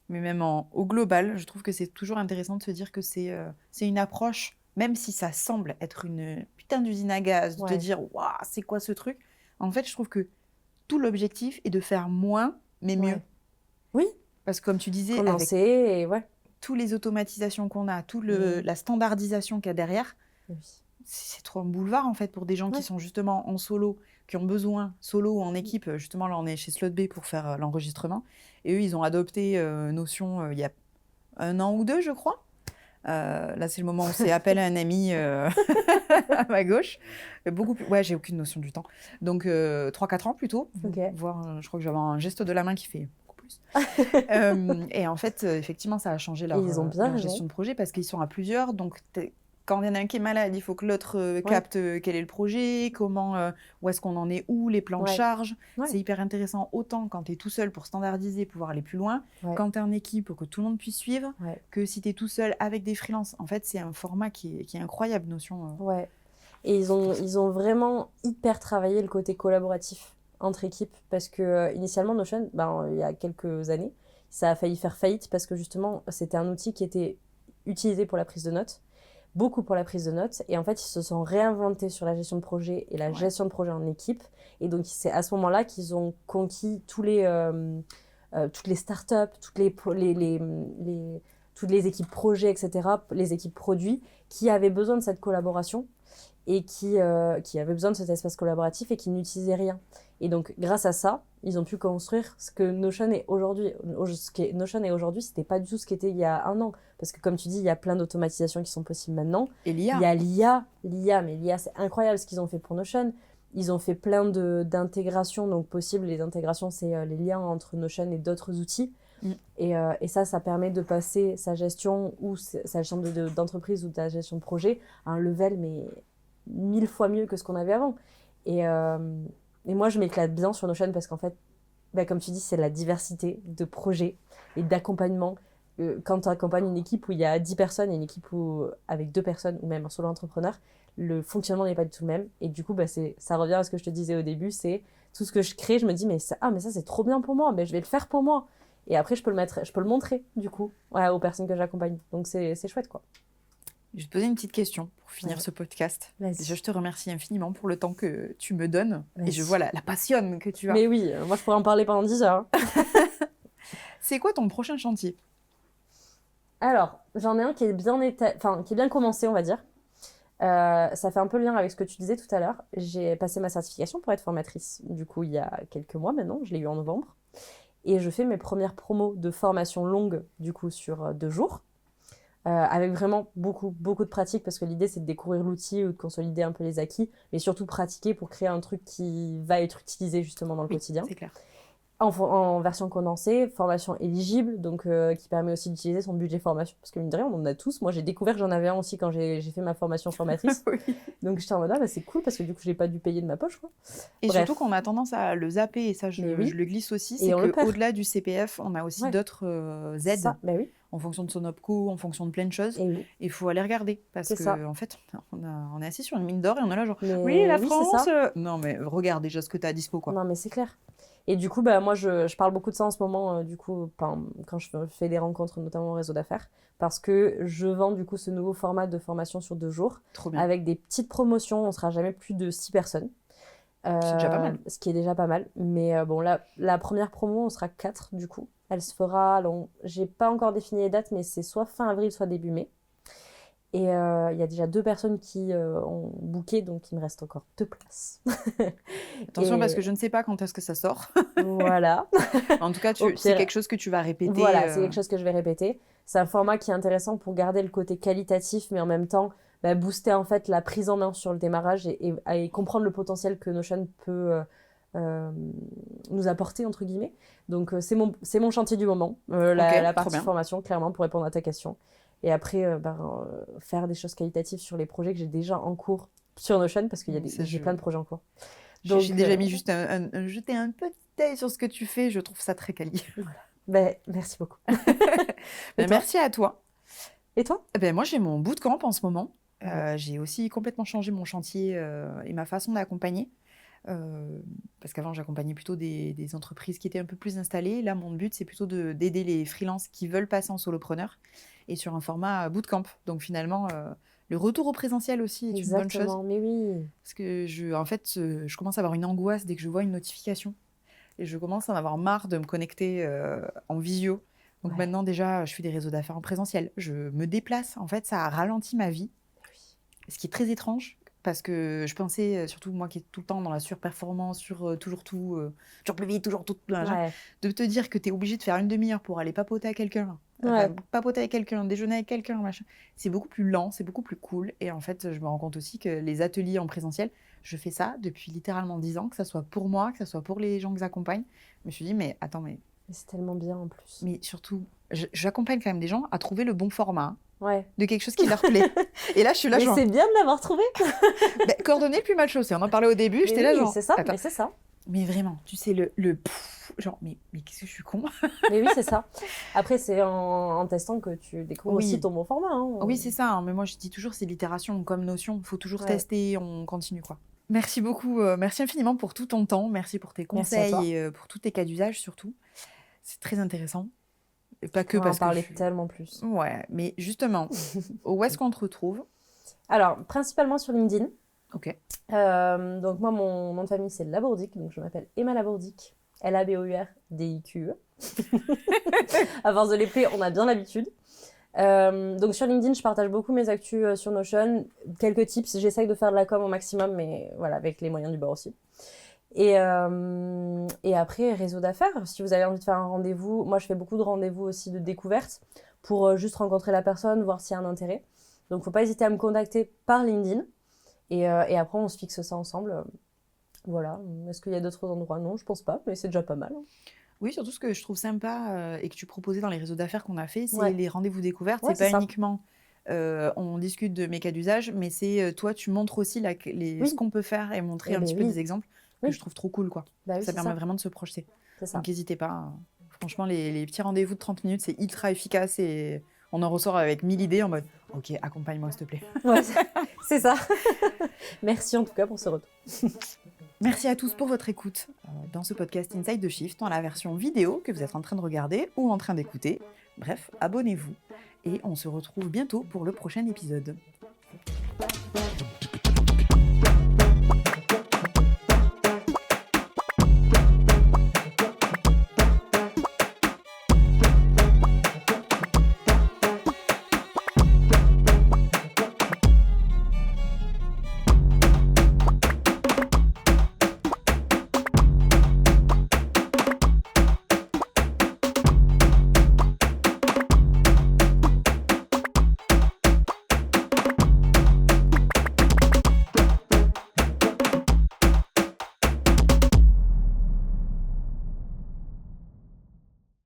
Mais même au global, je trouve que c'est toujours intéressant de se dire que c'est une approche, même si ça semble être une putain d'usine à gaz, de te
Ouais.
dire, waouh, c'est quoi ce truc? En fait, je trouve que tout l'objectif est de faire moins, mais mieux.
Ouais. Oui,
Parce que comme tu disais, avec
condenser et ouais.
toutes les automatisations qu'on a, la standardisation qu'il y a derrière,
Oui.
c'est trop un boulevard en fait pour des gens qui
Ouais.
sont justement en solo, qui ont besoin, solo ou en équipe. Justement, là, on est chez Slotb pour faire l'enregistrement. Et eux, ils ont adopté Notion il y a 1 an ou 2, je crois. Là, c'est le moment où c'est appel à un ami à ma gauche. Beaucoup plus... Ouais, j'ai aucune notion du temps. Donc, 3-4 ans plutôt.
Ok.
Voire, je crois que j'avais un geste de la main qui fait beaucoup plus. Et en fait, effectivement, ça a changé
Et ils ont bien
leur
raison.
gestion de projet parce qu'ils sont à plusieurs. Donc, quand il y en a un qui est malade, il faut que l'autre capte quel est le projet, où est-ce qu'on en est, où, les plans de
Ouais.
charge.
Ouais.
C'est hyper intéressant autant quand tu es tout seul pour standardiser, pouvoir aller plus loin,
Ouais.
quand tu es en équipe pour que tout le monde puisse suivre,
Ouais.
que si tu es tout seul avec des freelances. En fait, c'est un format qui est incroyable, Notion.
Ouais. Et ils ont vraiment hyper travaillé le côté collaboratif entre équipes parce que initialement Notion, il y a quelques années, ça a failli faire faillite parce que justement c'était un outil qui était utilisé pour la prise de notes, beaucoup pour la prise de notes, et en fait ils se sont réinventés sur la gestion de projet et la gestion de projet en équipe, et donc c'est à ce moment-là qu'ils ont conquis toutes les startups, toutes les équipes projets, etc., les équipes produits qui avaient besoin de cette collaboration et qui avaient besoin de cet espace collaboratif et qui n'utilisaient rien. Et donc, grâce à ça, ils ont pu construire ce que Notion est aujourd'hui. Notion est aujourd'hui, c'était pas du tout ce qu'était il y a 1 an. Parce que, comme tu dis, il y a plein d'automatisations qui sont possibles maintenant.
Et
Il y a mais l'IA, c'est incroyable ce qu'ils ont fait pour Notion. Ils ont fait plein d'intégrations, donc possibles. Les intégrations, c'est les liens entre Notion et d'autres outils. Et ça permet de passer sa gestion ou sa gestion d'entreprise ou ta gestion de projet à un level, mais 1000 fois mieux que ce qu'on avait avant. Et moi, je m'éclate bien sur Notion parce qu'en fait, comme tu dis, c'est la diversité de projets et d'accompagnement. Quand tu accompagnes une équipe où il y a 10 personnes et une équipe avec 2 personnes ou même un solo entrepreneur, le fonctionnement n'est pas du tout le même. Et du coup, ça revient à ce que je te disais au début, c'est tout ce que je crée, je me dis, mais ça c'est trop bien pour moi, mais je vais le faire pour moi. Et après, je peux le montrer, du coup, aux personnes que j'accompagne. Donc, c'est chouette, quoi.
Je vais te poser une petite question pour finir ce podcast. Déjà, je te remercie infiniment pour le temps que tu me donnes. Et je vois la passion que tu as.
Mais oui, moi, je pourrais en parler pendant 10 heures.
C'est quoi ton prochain chantier?
Alors, j'en ai un qui est bien commencé, on va dire. Ça fait un peu le lien avec ce que tu disais tout à l'heure. J'ai passé ma certification pour être formatrice. Du coup, il y a quelques mois maintenant, je l'ai eu en novembre. Et je fais mes premières promos de formation longue, du coup, sur 2 jours. Avec vraiment beaucoup de pratique, parce que l'idée, c'est de découvrir l'outil ou de consolider un peu les acquis, mais surtout pratiquer pour créer un truc qui va être utilisé justement dans le quotidien.
C'est clair.
En version condensée, formation éligible, donc qui permet aussi d'utiliser son budget formation, parce que mine de rien, on en a tous. Moi, j'ai découvert que j'en avais un aussi quand j'ai fait ma formation formatrice.
Oui.
Donc, j'étais en mode, c'est cool, parce que du coup, je l'ai pas dû payer de ma poche, quoi.
Et surtout qu'on a tendance à le zapper, et ça, je le glisse aussi, c'est qu'au-delà du CPF, on a aussi d'autres aides.
Oui.
En fonction de son OPCO, en fonction de plein de choses. Il faut aller regarder. Parce qu'en fait, on est assis sur une mine d'or et on est là genre, oui, la France. Non, mais regarde déjà ce que tu as à dispo, quoi.
Non, mais c'est clair. Et du coup, bah, moi, je parle beaucoup de ça en ce moment, du coup, quand je fais des rencontres, notamment au réseau d'affaires, parce que je vends du coup ce nouveau format de formation sur 2 jours,
Trop bien.
avec des petites promotions. On sera jamais plus de 6 personnes.
C'est déjà pas mal.
Ce qui est déjà pas mal. Mais bon, la première promo, on sera 4 du coup. Elle se fera, alors, j'ai pas encore défini les dates, mais c'est soit fin avril, soit début mai. Et il y a déjà 2 personnes qui ont booké, donc il me reste encore 2 places.
Attention, parce
Et
que je ne sais pas quand est-ce que ça sort.
voilà.
En tout cas,
Au
c'est
pire,
quelque chose que tu vas répéter.
voilà, c'est quelque chose que je vais répéter. C'est un format qui est intéressant pour garder le côté qualitatif, mais en même temps, booster en fait la prise en main sur le démarrage et comprendre le potentiel que Notion peut nous apporter, entre guillemets. Donc, c'est mon chantier du moment, la
trop
partie
bien.
formation, clairement, pour répondre à ta question. Et après, faire des choses qualitatives sur les projets que j'ai déjà en cours sur Notion, parce qu'il y a j'ai plein de projets en cours. Donc,
J'ai déjà mis juste jeter un petit œil sur ce que tu fais. Je trouve ça très quali.
voilà. Merci beaucoup.
Merci à toi.
Et toi?
Moi, j'ai mon bootcamp en ce moment. J'ai aussi complètement changé mon chantier et ma façon d'accompagner. Parce qu'avant, j'accompagnais plutôt des entreprises qui étaient un peu plus installées. Là, mon but, c'est plutôt d'aider les freelances qui veulent passer en solopreneur et sur un format bootcamp. Donc finalement, le retour au présentiel aussi est une bonne chose.
Exactement, mais oui.
Parce que je commence à avoir une angoisse dès que je vois une notification. Et je commence à en avoir marre de me connecter en visio. Donc maintenant, déjà, je fais des réseaux d'affaires en présentiel. Je me déplace. En fait, ça a ralenti ma vie. Ce qui est très étrange, parce que je pensais, surtout moi qui est tout le temps dans la surperformance, sur toujours tout, toujours plus vite, toujours tout, de te dire que tu es obligé de faire une demi-heure pour aller papoter à quelqu'un, papoter avec quelqu'un, déjeuner avec quelqu'un, machin. C'est beaucoup plus lent, c'est beaucoup plus cool. Et en fait, je me rends compte aussi que les ateliers en présentiel, je fais ça depuis littéralement 10 ans, que ça soit pour moi, que ça soit pour les gens que j'accompagne. Je me suis dit, mais attends, mais
c'est tellement bien en plus.
Mais surtout, j'accompagne quand même des gens à trouver le bon format
de
quelque chose qui leur plaît. Et là, je suis là,
mais c'est bien de l'avoir trouvé.
Coordonner le plus mal chaussé. On en parlait au début,
mais
j'étais là genre...
c'est ça, mais c'est ça.
Mais vraiment, tu sais, genre, mais qu'est-ce que je suis con.
Mais oui, c'est ça. Après, c'est en testant que tu découvres aussi ton bon format. Hein.
Oui, c'est ça. Mais moi, je dis toujours, c'est l'itération comme notion. Il faut toujours tester, on continue, quoi. Merci beaucoup. Merci infiniment pour tout ton temps. Merci pour tes conseils et pour tous tes cas d'usage, surtout. C'est très intéressant. Et pas que parce
que... On en parlait tellement plus.
Ouais, mais justement, où est-ce qu'on te retrouve?
Alors, principalement sur LinkedIn.
Ok.
Donc moi, mon nom de famille, c'est Labourdique. Donc je m'appelle Emma Labourdique. Labourdique. À force de les plaire, on a bien l'habitude. Donc sur LinkedIn, je partage beaucoup mes actus sur Notion. Quelques tips, j'essaye de faire de la com au maximum, mais voilà, avec les moyens du bord aussi. Et après, réseau d'affaires, si vous avez envie de faire un rendez-vous, moi je fais beaucoup de rendez-vous aussi de découverte pour juste rencontrer la personne, voir s'il y a un intérêt. Donc faut pas hésiter à me contacter par LinkedIn et après on se fixe ça ensemble. Voilà. Est-ce qu'il y a d'autres endroits? Non, je pense pas, mais c'est déjà pas mal.
Oui, surtout ce que je trouve sympa et que tu proposais dans les réseaux d'affaires qu'on a fait, c'est les rendez-vous découvertes. C'est pas uniquement on discute de mes cas d'usage, mais c'est toi tu montres aussi ce qu'on peut faire et montrer un petit peu des exemples. Que je trouve trop cool, quoi. Ça permet vraiment de se projeter. Donc n'hésitez pas. Franchement, les petits rendez-vous de 30 minutes, c'est ultra efficace et on en ressort avec 1000 idées en mode « Ok, accompagne-moi, s'il te plaît. »
Ouais, c'est ça. Merci en tout cas pour ce retour.
Merci à tous pour votre écoute dans ce podcast Inside the Shift, dans la version vidéo que vous êtes en train de regarder ou en train d'écouter. Bref, abonnez-vous et on se retrouve bientôt pour le prochain épisode.